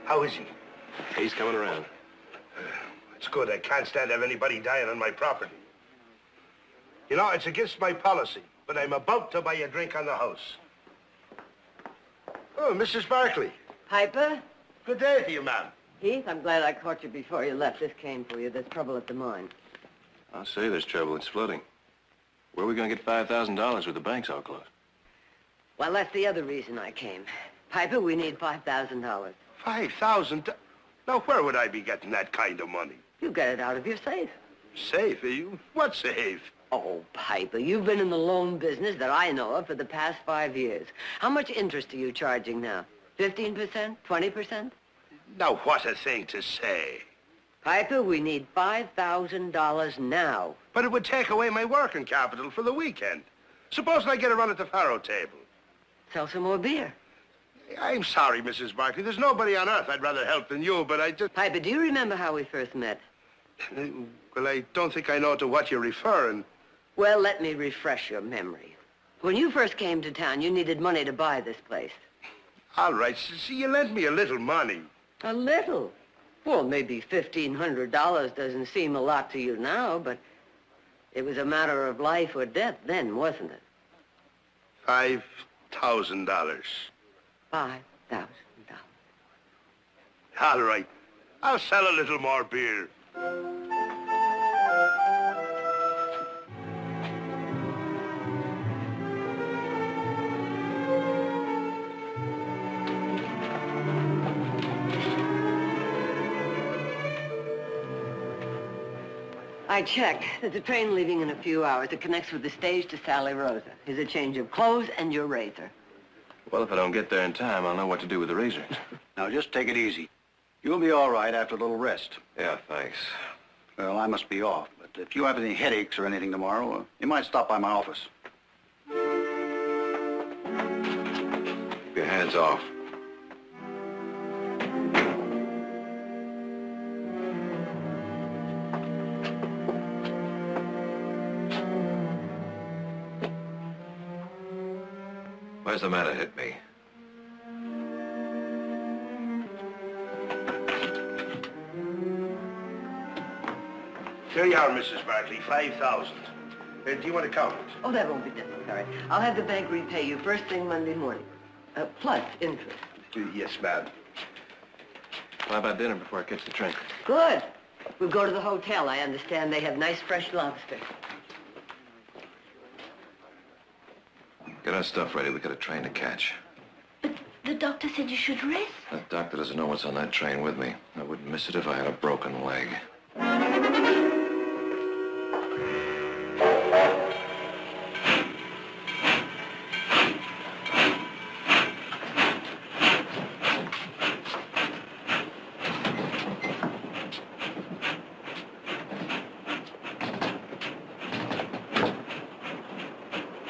How is he? He's coming around. It's good. I can't stand to have anybody dying on my property. You know, it's against my policy, but I'm about to buy a drink on the house. Oh, Mrs. Barkley. Piper? Good day to you, ma'am. Heath, I'm glad I caught you before you left. This came for you. There's trouble at the mine. I'll say there's trouble. It's flooding. Where are we going to get $5,000 with the banks all closed? Well, that's the other reason I came. Piper, we need $5,000. $5,000? Now, where would I be getting that kind of money? You get it out of your safe. Safe? What safe? Oh, Piper, you've been in the loan business that I know of for the past 5 years. How much interest are you charging now? 15%? 20%? Now, what a thing to say. Piper, we need $5,000 now. But it would take away my working capital for the weekend. Suppose I get a run at the faro table. Sell some more beer. I'm sorry, Mrs. Barkley. There's nobody on earth I'd rather help than you, but I just... Piper, do you remember how we first met? Well, I don't think I know to what you're referring. Well, let me refresh your memory. When you first came to town, you needed money to buy this place. All right. See, you lent me a little money. A little? Well, maybe $1,500 doesn't seem a lot to you now, but it was a matter of life or death then, wasn't it? $5,000. $5,000. All right. I'll sell a little more beer. I checked. There's a train leaving in a few hours. It connects with the stage to Sally Rosa. Here's a change of clothes and your razor. Well, if I don't get there in time, I'll know what to do with the razor. Now, just take it easy. You'll be all right after a little rest. Yeah, thanks. Well, I must be off, but if you have any headaches or anything tomorrow, you might stop by my office. Keep your hands off. Where's the matter hit me? Here you are, Mrs. Barkley, 5,000. Do you want to count it? Oh, that won't be necessary. I'll have the bank repay you first thing Monday morning. Plus interest. Yes, ma'am. How about dinner before I catch the train? Good. We'll go to the hotel. I understand they have nice fresh lobster. Get our stuff ready. We got a train to catch. But the doctor said you should rest. That doctor doesn't know what's on that train with me. I wouldn't miss it if I had a broken leg.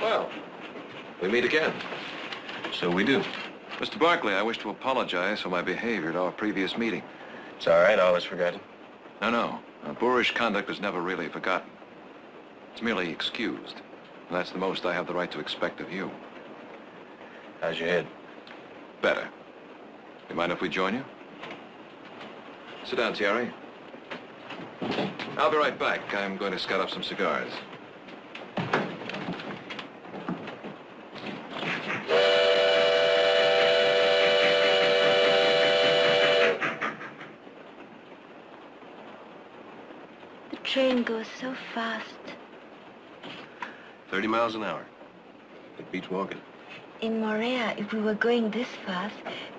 Well, we meet again. So we do. Mr. Barkley, I wish to apologize for my behavior at our previous meeting. It's all right, all is forgotten. No. Boorish conduct is never really forgotten. It's merely excused. And that's the most I have the right to expect of you. How's your head? Better. You mind if we join you? Sit down, Thierry. I'll be right back. I'm going to scout up some cigars. The train goes so fast. 30 miles an hour. It beats walking. In Morea, if we were going this fast,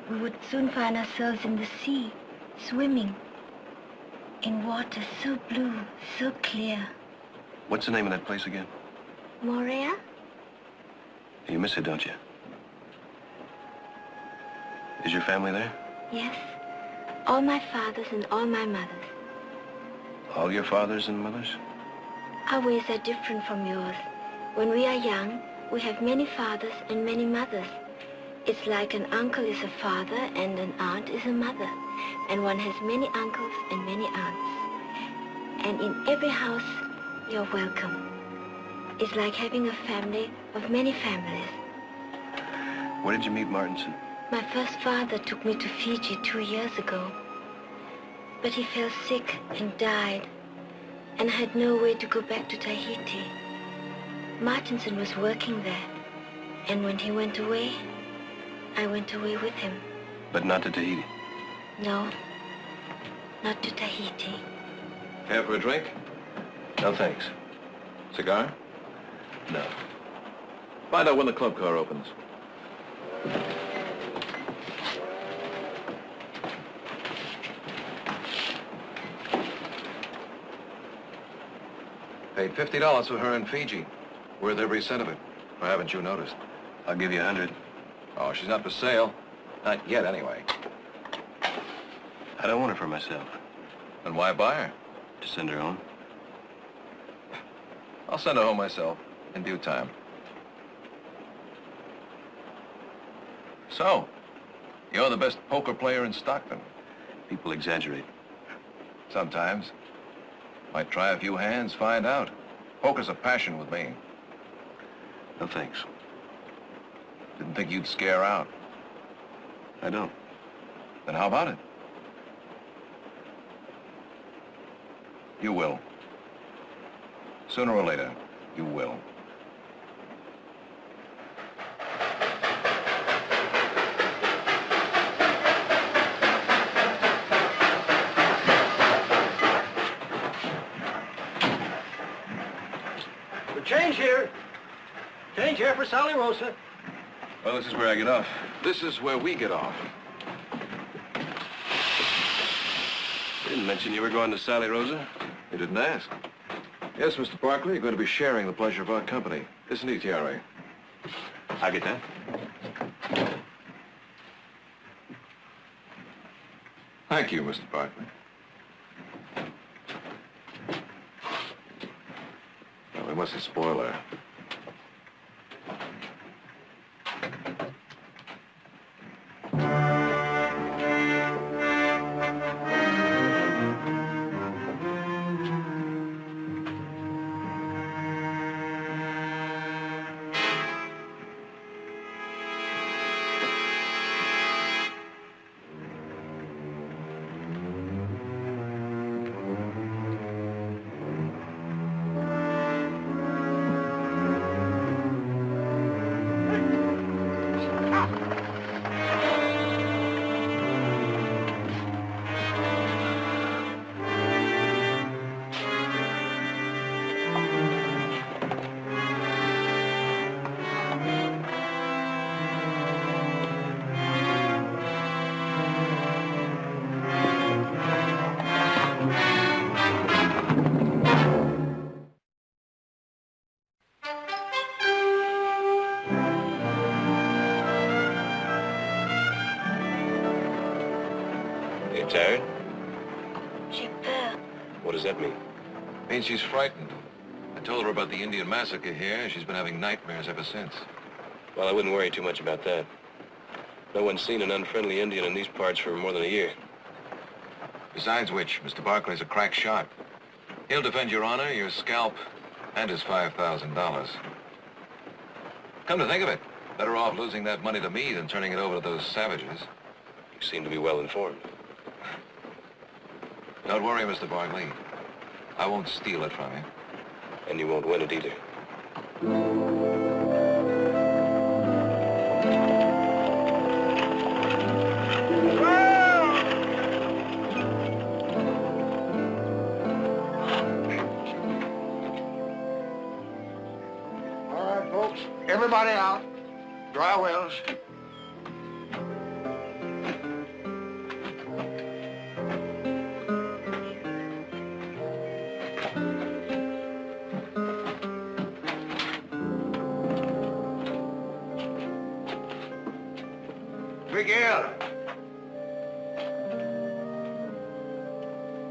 we would soon find ourselves in the sea, swimming. In water so blue, so clear. What's the name of that place again? Morea? You miss it, don't you? Is your family there? Yes. All my fathers and all my mothers. All your fathers and mothers? Our ways are different from yours. When we are young, we have many fathers and many mothers. It's like an uncle is a father and an aunt is a mother. And one has many uncles and many aunts. And in every house, you're welcome. It's like having a family of many families. Where did you meet Martinson? My first father took me to Fiji 2 years ago. But he fell sick and died. And I had no way to go back to Tahiti. Martinson was working there. And when he went away, I went away with him. But not to Tahiti? No, not to Tahiti. Care for a drink? No, thanks. Cigar? No. Find out when the club car opens. Paid $50 for her in Fiji. Worth every cent of it. Or haven't you noticed? I'll give you 100. Oh, she's not for sale. Not yet, anyway. I don't want her for myself. Then why buy her? To send her home. I'll send her home myself, in due time. So, you're the best poker player in Stockton. People exaggerate. Sometimes. Might try a few hands, find out. Poker's a passion with me. No thanks. Didn't think you'd scare out. I don't. Then how about it? You will. Sooner or later, you will. Change here. Change here for Sally Rosa. Well, this is where I get off. This is where we get off. You didn't mention you were going to Sally Rosa. You didn't ask. Yes, Mr. Barkley, you're going to be sharing the pleasure of our company. Isn't he, Thierry? I'll get that. Thank you, Mr. Barkley. Well, we mustn't spoil her. You tired? J'ai peur. What does that mean? Means she's frightened. I told her about the Indian massacre here, and she's been having nightmares ever since. Well, I wouldn't worry too much about that. No one's seen an unfriendly Indian in these parts for more than a year. Besides which, Mr. Barkley's a crack shot. He'll defend your honor, your scalp, and his $5,000. Come to think of it, better off losing that money to me than turning it over to those savages. You seem to be well informed. Don't worry, Mr. Barkley. I won't steal it from you. And you won't win it either. All right, folks. Everybody out. Dry wells. Miguel.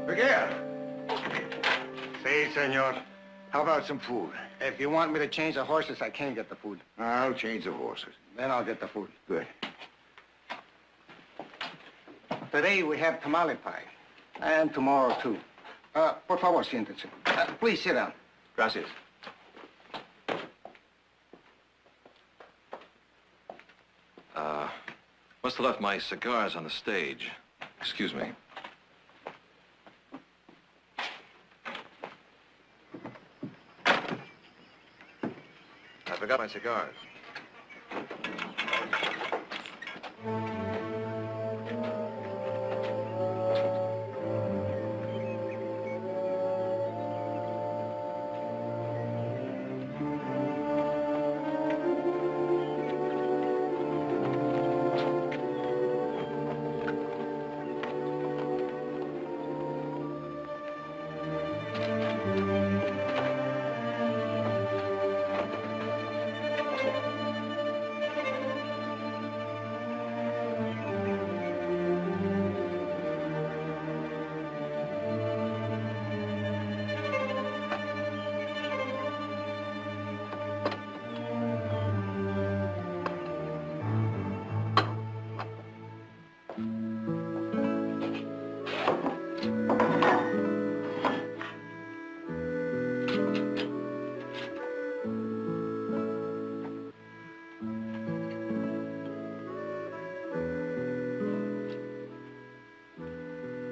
Miguel. Say, senor. How about some food? If you want me to change the horses, I can get the food. I'll change the horses. Then I'll get the food. Good. Today we have tamale pie. And tomorrow, too. Por favor, siéntense. Please sit down. Gracias. Must have left my cigars on the stage. Excuse me. I forgot my cigars.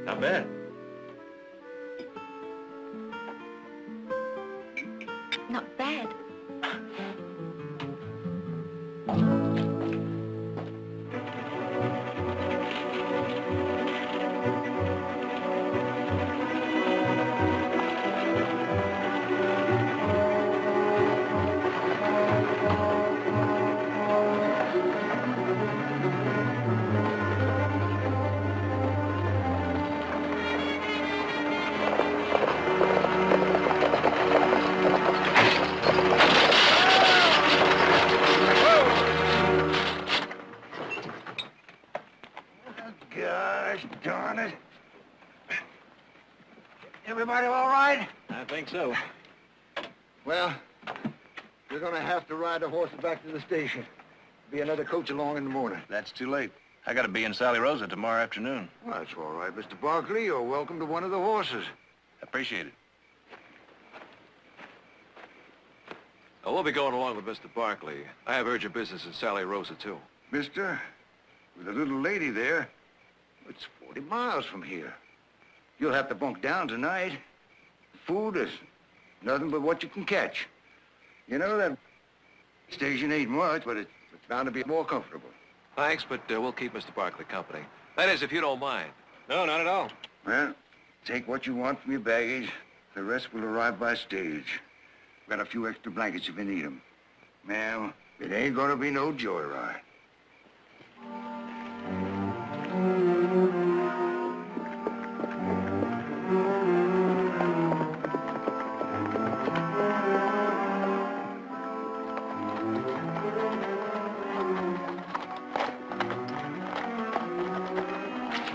Not bad. darn it. Everybody all right? I think so. Well, we're gonna have to ride the horses back to the station. Be another coach along in the morning. That's too late. I gotta be in Sally Rosa tomorrow afternoon. Well, that's all right, Mr. Barkley. You're welcome to one of the horses. Appreciate it. Oh, we'll be going along with Mr. Barkley. I have urgent business in Sally Rosa, too. Mister, with a little lady there, it's 40 miles from here. You'll have to bunk down tonight. Food is nothing but what you can catch. You know, that station ain't much, but it's bound to be more comfortable. Thanks, but we'll keep Mr. Barkley company. That is, if you don't mind. No, not at all. Well, take what you want from your baggage. The rest will arrive by stage. Got a few extra blankets if you need them. Ma'am, it ain't gonna be no joyride.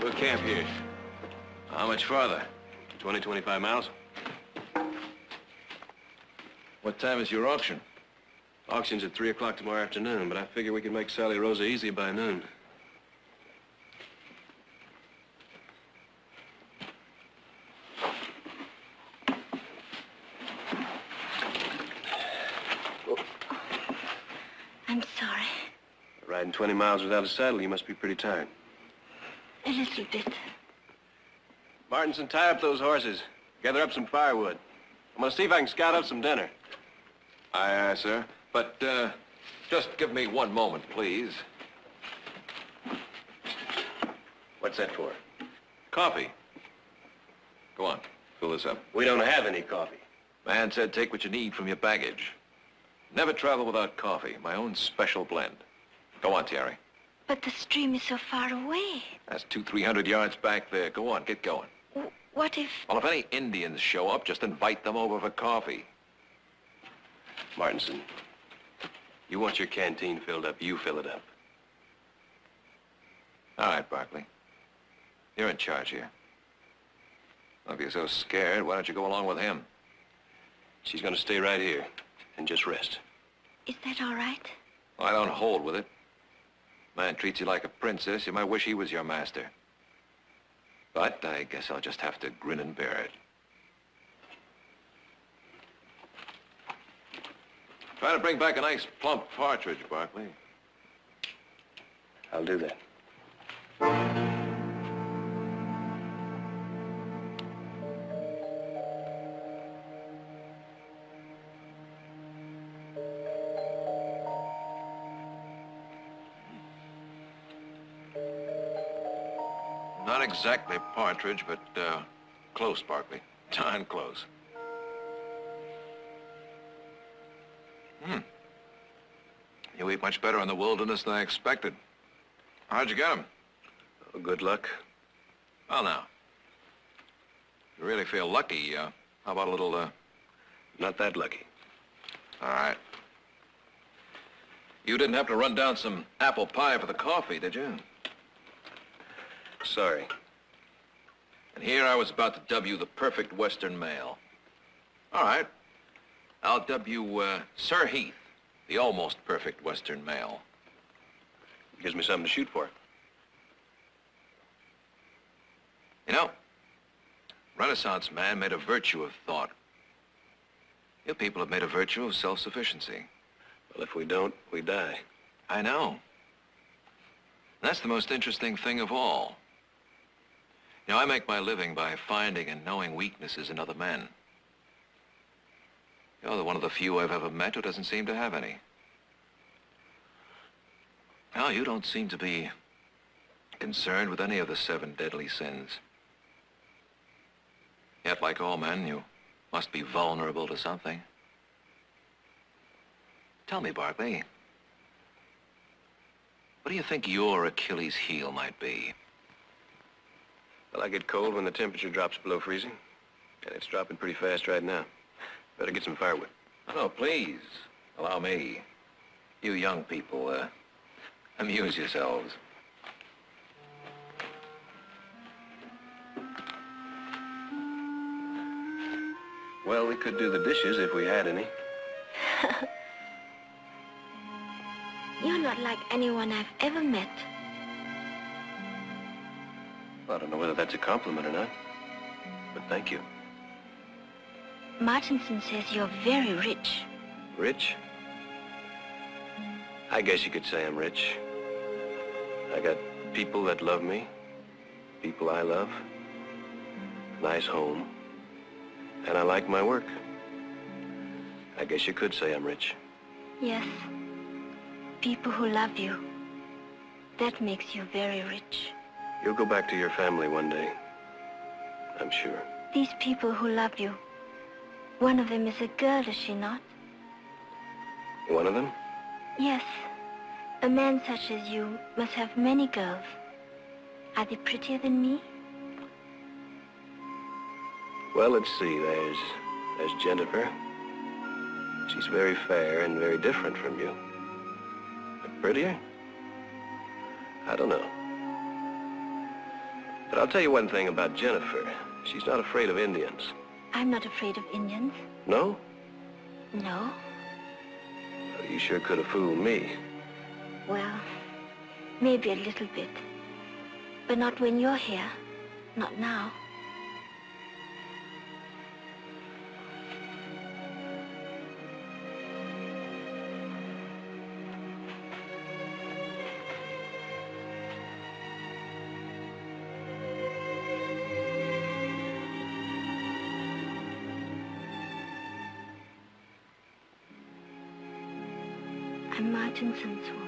We'll camp here. How much farther? 20, 25 miles. What time is your auction? Auction's at 3 o'clock tomorrow afternoon, but I figure we can make Sally Rosa easy by noon. I'm sorry. Riding 20 miles without a saddle, you must be pretty tired. A little bit. Martinson, tie up those horses. Gather up some firewood. I'm gonna see if I can scout out some dinner. Aye, aye, sir. But, just give me one moment, please. What's that for? Coffee. Go on, fill this up. We don't have any coffee. Man said take what you need from your baggage. Never travel without coffee. My own special blend. Go on, Terry. But the stream is so far away. That's 200-300 yards back there. Go on, get going. What if... Well, if any Indians show up, just invite them over for coffee. Martinson, you want your canteen filled up, you fill it up. All right, Barkley. You're in charge here. Well, if you're so scared, why don't you go along with him? She's gonna stay right here and just rest. Is that all right? Well, I don't hold with it. Man treats you like a princess, you might wish he was your master. But I guess I'll just have to grin and bear it. Try to bring back a nice plump partridge, Barkley. I'll do that. Not exactly partridge, but, close, Barkley. Darn close. You eat much better in the wilderness than I expected. How'd you get 'em? Oh, good luck. Well, now. You really feel lucky, how about a little, Not that lucky. All right. You didn't have to run down some apple pie for the coffee, did you? Sorry. And here I was about to dub you the perfect Western male. All right. I'll dub you, Sir Heath, the almost perfect Western male. Gives me something to shoot for. You know, Renaissance man made a virtue of thought. You people have made a virtue of self-sufficiency. Well, if we don't, we die. I know. That's the most interesting thing of all. You know, I make my living by finding and knowing weaknesses in other men. You're one of the few I've ever met who doesn't seem to have any. Now, you don't seem to be concerned with any of the 7 deadly sins. Yet, like all men, you must be vulnerable to something. Tell me, Barkley, what do you think your Achilles heel might be? Well, I get cold when the temperature drops below freezing. And it's dropping pretty fast right now. Better get some firewood. Oh, please, allow me. You young people, amuse yourselves. Well, we could do the dishes if we had any. You're not like anyone I've ever met. Well, I don't know whether that's a compliment or not, but thank you. Martinson says you're very rich. Rich? I guess you could say I'm rich. I got people that love me, people I love, nice home, and I like my work. I guess you could say I'm rich. Yes. People who love you. That makes you very rich. You'll go back to your family one day, I'm sure. These people who love you, one of them is a girl, is she not? One of them? Yes. A man such as you must have many girls. Are they prettier than me? Well, let's see. There's Jennifer. She's very fair and very different from you. But prettier? I don't know. But I'll tell you one thing about Jennifer. She's not afraid of Indians. I'm not afraid of Indians. No? No? Well, you sure could have fooled me. Well, maybe a little bit. But not when you're here. Not now. I'm Martinson's woman.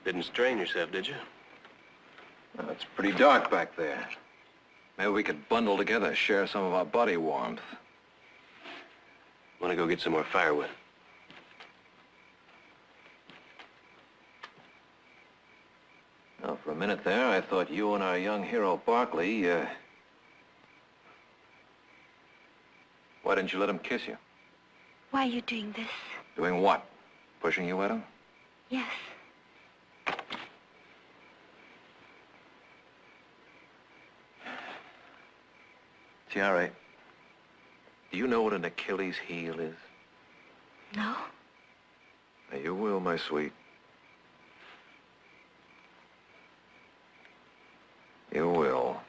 Didn't strain yourself, did you? Well, it's pretty dark back there. Maybe we could bundle together, share some of our body warmth. Want to go get some more firewood? Well, for a minute there, I thought you and our young hero, Barkley, Why didn't you let him kiss you? Why are you doing this? Doing what? Pushing you at him? Yes. Tiare, do you know what an Achilles heel is? No? Now, you will, my sweet. You will.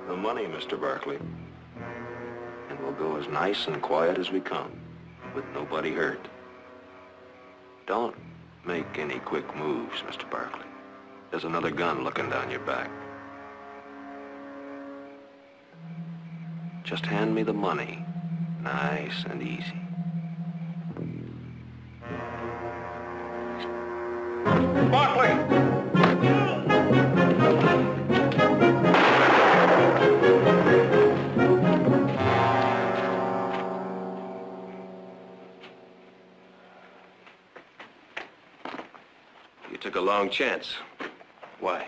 The money, Mr. Barkley. And we'll go as nice and quiet as we come, with nobody hurt. Don't make any quick moves, Mr. Barkley. There's another gun looking down your back. Just hand me the money, nice and easy. Barkley! You took a long chance. Why?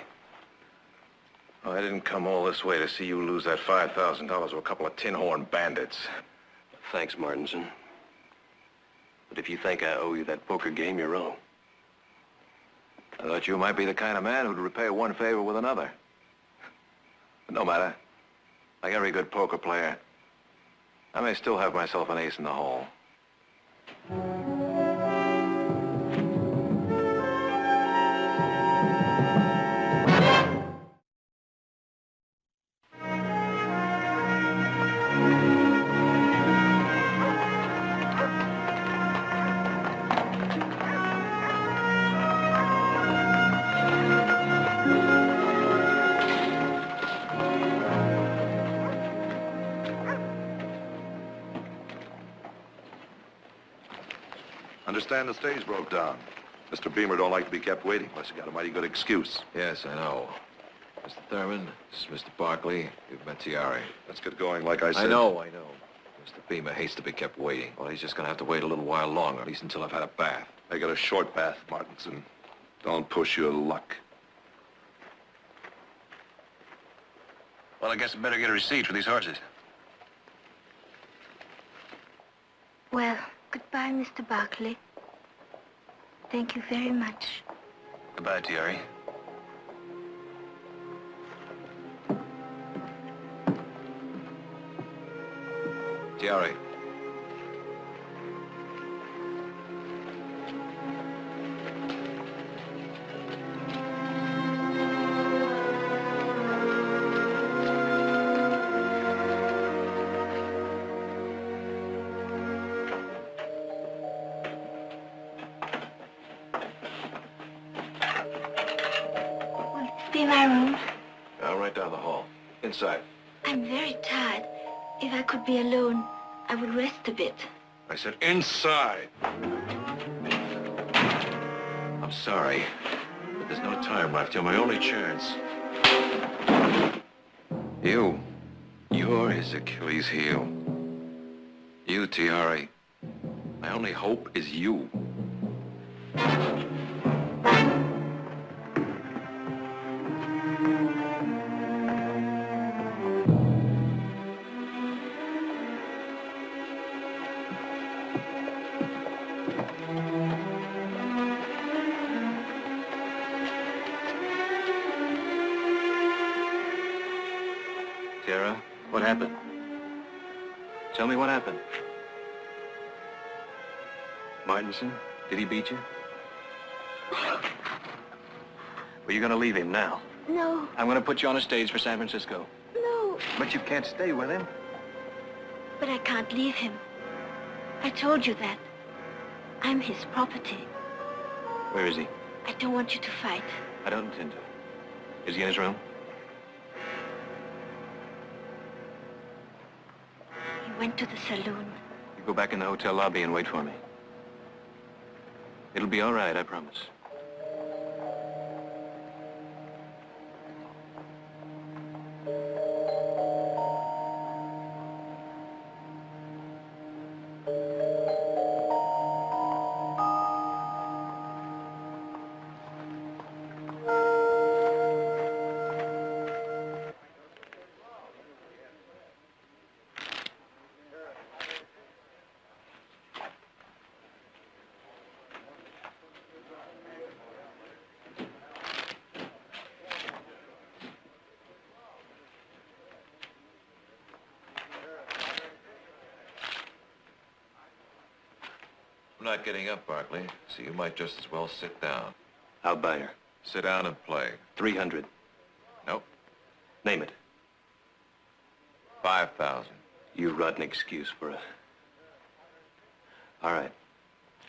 Oh, I didn't come all this way to see you lose that $5,000 to a couple of tin-horn bandits. Thanks, Martinson. But if you think I owe you that poker game, you're wrong. I thought you might be the kind of man who'd repay one favor with another. But no matter. Like every good poker player, I may still have myself an ace in the hole. understand the stage broke down. Mr. Beamer don't like to be kept waiting unless you got a mighty good excuse. Yes, I know. Mr. Thurman, this is Mr. Barkley. You've met Tiare. Let's get going, like I said. I know. Mr. Beamer hates to be kept waiting. Well, he's just gonna have to wait a little while longer, at least until I've had a bath. I got a short bath, Martinson. Don't push your luck. Well, I guess I better get a receipt for these horses. Well, goodbye, Mr. Barkley. Thank you very much. Goodbye, Tiare. Tiare. Be my room. Right down the hall. Inside. I'm very tired. If I could be alone, I would rest a bit. I said inside. I'm sorry, but there's no time left. You're my only chance. You're his Achilles heel. You, Tiare. My only hope is you. Tiara, what happened? Tell me what happened. Martinson, did he beat you? Well, you're gonna leave him now. No, I'm gonna put you on a stage for San Francisco. no. But you can't stay with him. But I can't leave him. I told you that. I'm his property. Where is he? I don't want you to fight. I don't intend to. Is he in his room? He went to the saloon. You go back in the hotel lobby and wait for me. It'll be all right, I promise. I'm not getting up, Barkley, so you might just as well sit down. I'll buy her. Sit down and play. 300. Nope. Name it. 5,000. You rotten excuse for it. All right.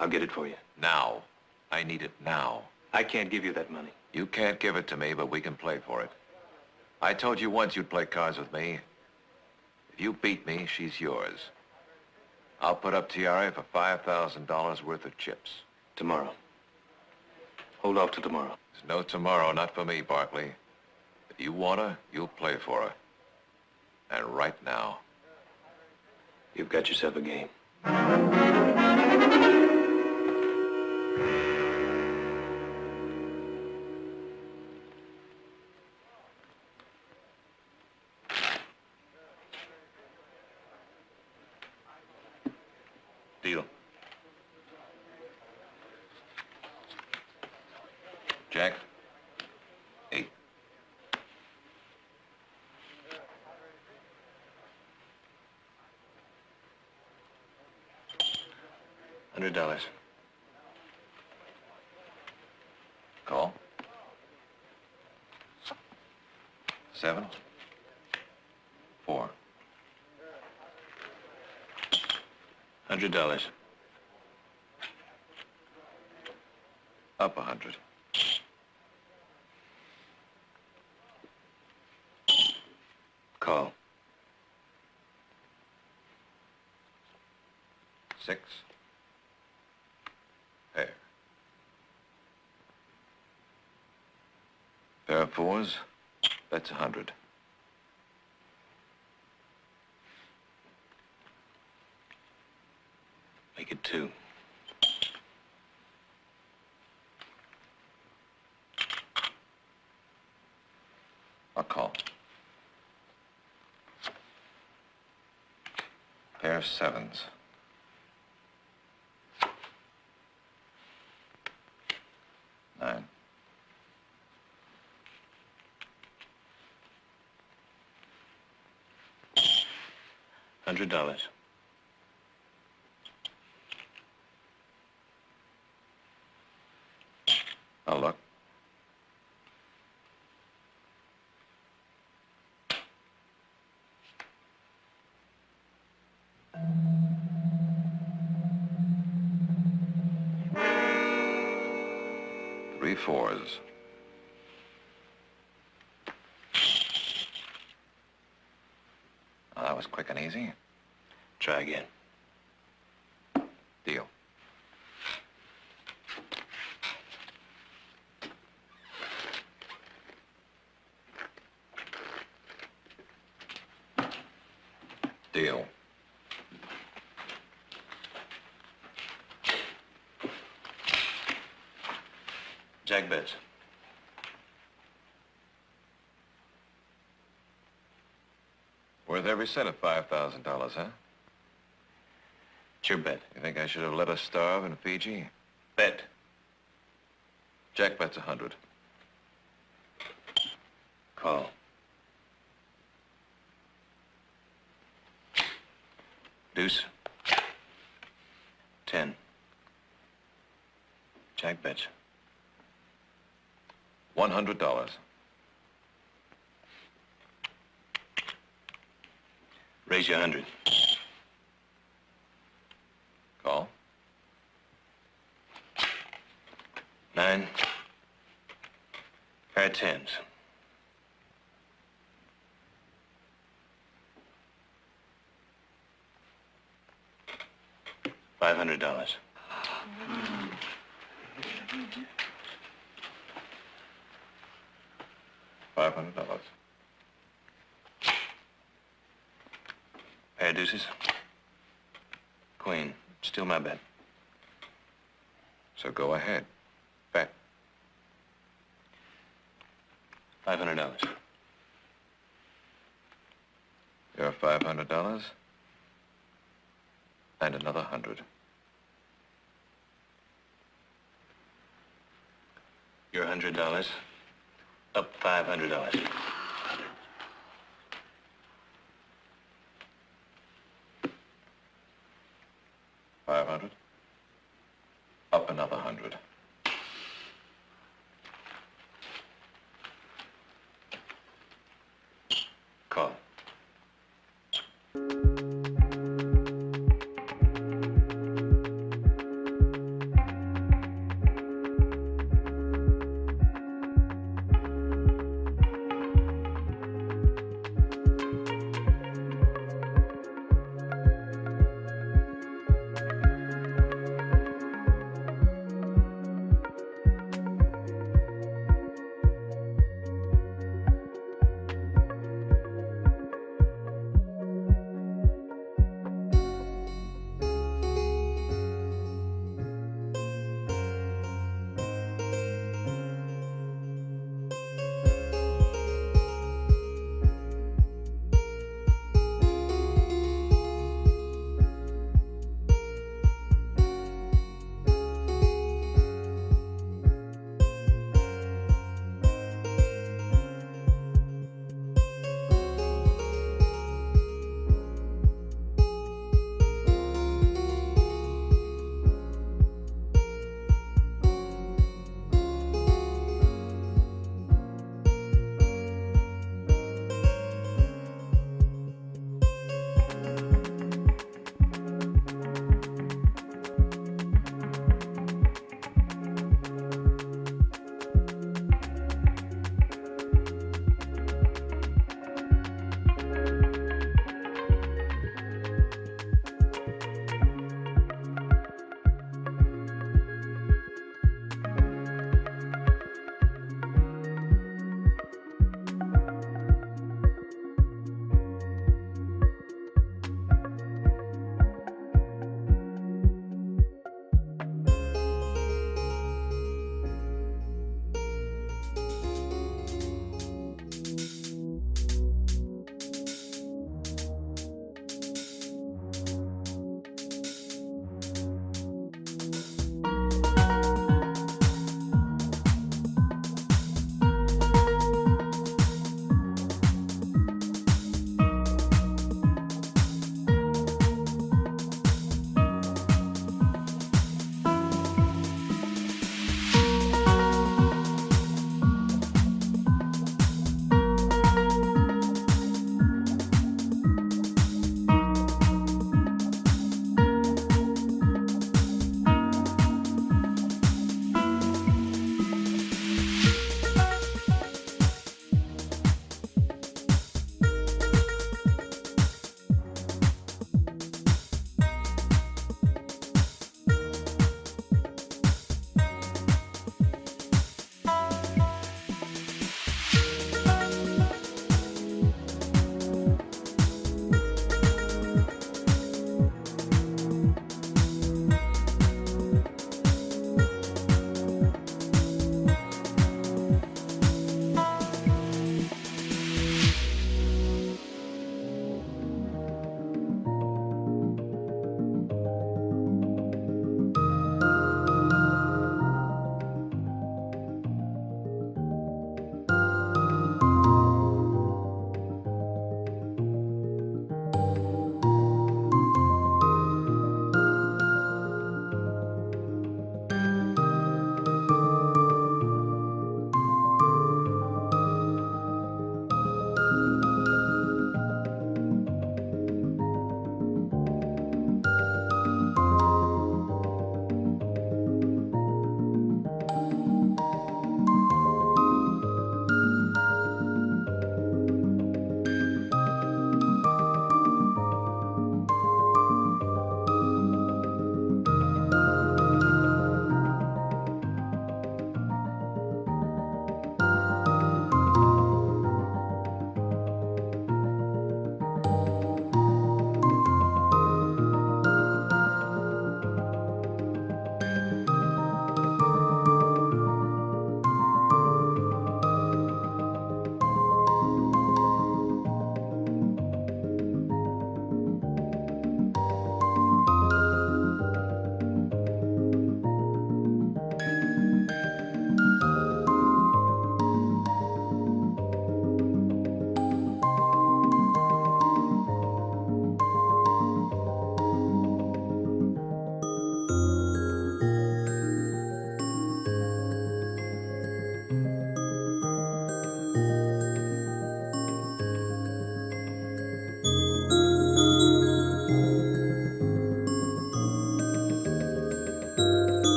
I'll get it for you. Now. I need it now. I can't give you that money. You can't give it to me, but we can play for it. I told you once you'd play cards with me. If you beat me, she's yours. I'll put up Tiare for $5,000 worth of chips. Tomorrow. Hold off till tomorrow. There's no tomorrow, not for me, Barkley. If you want her, you'll play for her. And right now. You've got yourself a game. Deal. Jack? 8. $100. Call. 7. 4. $100. Up 100. Call. 6. Pair of fours, that's 100. Make it 2. I'll call. Pair of sevens. Nine. $100. I'll look. Three fours. Oh, that was quick and easy. Try again. Deal. Deal. Jack bets. Worth every cent of $5,000, huh? It's your bet. You think I should have let us starve in Fiji? Bet. Jack bets 100. Call. Deuce. 10. Jack bets. $100. Raise you 100. Call. 9. Pair of 10s. $500. $500. Pair of deuces. Queen. Still my bet. So go ahead. Bet. $500. Your $500 and another 100. Your $100. Up $500. 500. Up another 100. Call.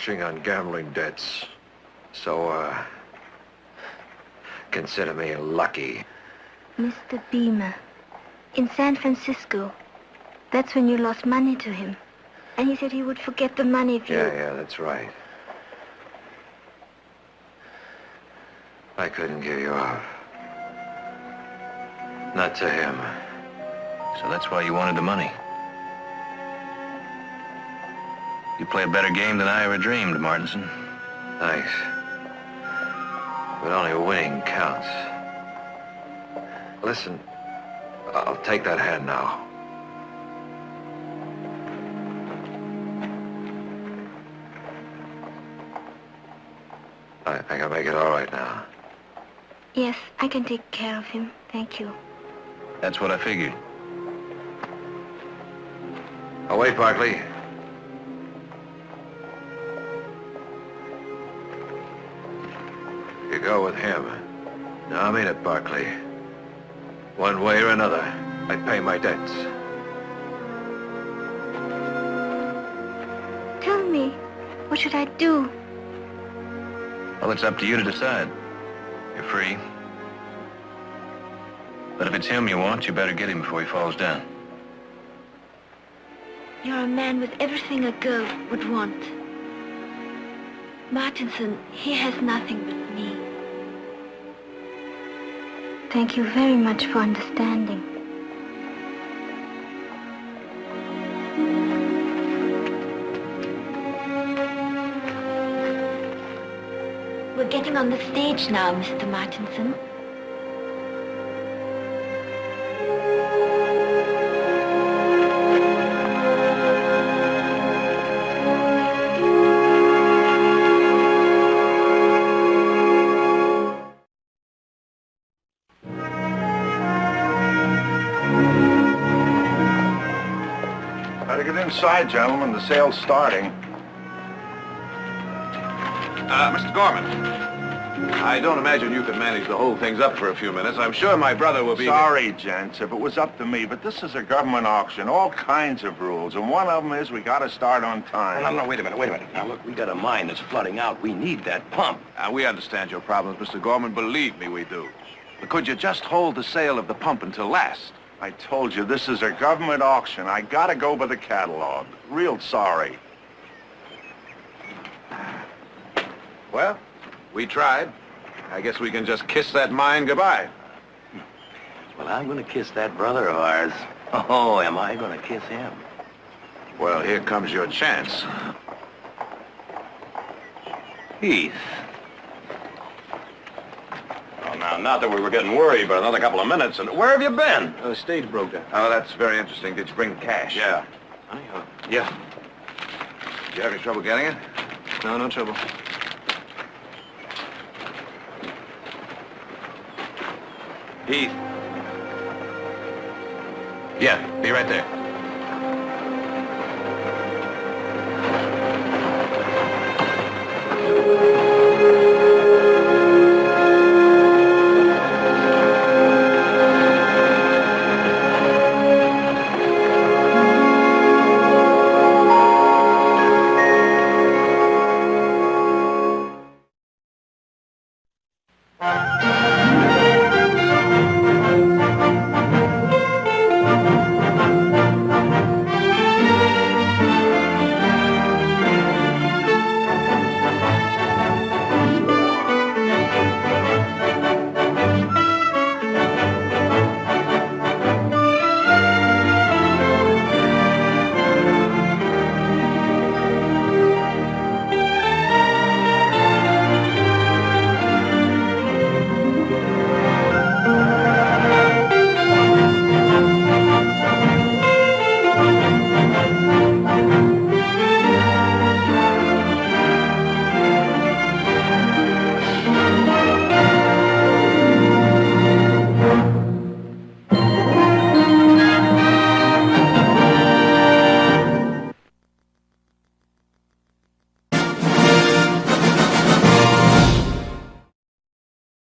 crushing on gambling debts. So, consider me lucky. Mr. Beamer, in San Francisco, that's when you lost money to him. And he said he would forget the money if you... Yeah, that's right. I couldn't give you up. Not to him. So that's why you wanted the money. You play a better game than I ever dreamed, Martinson. Thanks. But only winning counts. Listen, I'll take that hand now. I can make it all right now. Yes, I can take care of him. Thank you. That's what I figured. Oh, wait, Barkley. You go with him. No, I mean it, Barkley. One way or another, I pay my debts. Tell me, what should I do? Well, it's up to you to decide. You're free. But if it's him you want, you better get him before he falls down. You're a man with everything a girl would want. Martinson, he has nothing but me. Thank you very much for understanding. We're getting on the stage now, Mr. Martinson. Better get inside, gentlemen. The sale's starting. Mr. Gorman, I don't imagine you can manage to hold things up for a few minutes. I'm sure my brother will be... Sorry, gents, if it was up to me, but this is a government auction. All kinds of rules, and one of them is we gotta start on time. No, wait a minute. Now, look, we got a mine that's flooding out. We need that pump. We understand your problems, Mr. Gorman. Believe me, we do. But could you just hold the sale of the pump until last? I told you, this is a government auction. I gotta go by the catalog. Real sorry. Well, we tried. I guess we can just kiss that mine goodbye. Well, I'm gonna kiss that brother of ours. Oh, am I gonna kiss him? Well, here comes your chance. Heath. Well, now, not that we were getting worried, but another couple of minutes, and where have you been? The stage broke down. Oh, that's very interesting. Did you bring the cash? Yeah. Yeah. Did you have any trouble getting it? No, no trouble. Heath. Yeah, be right there.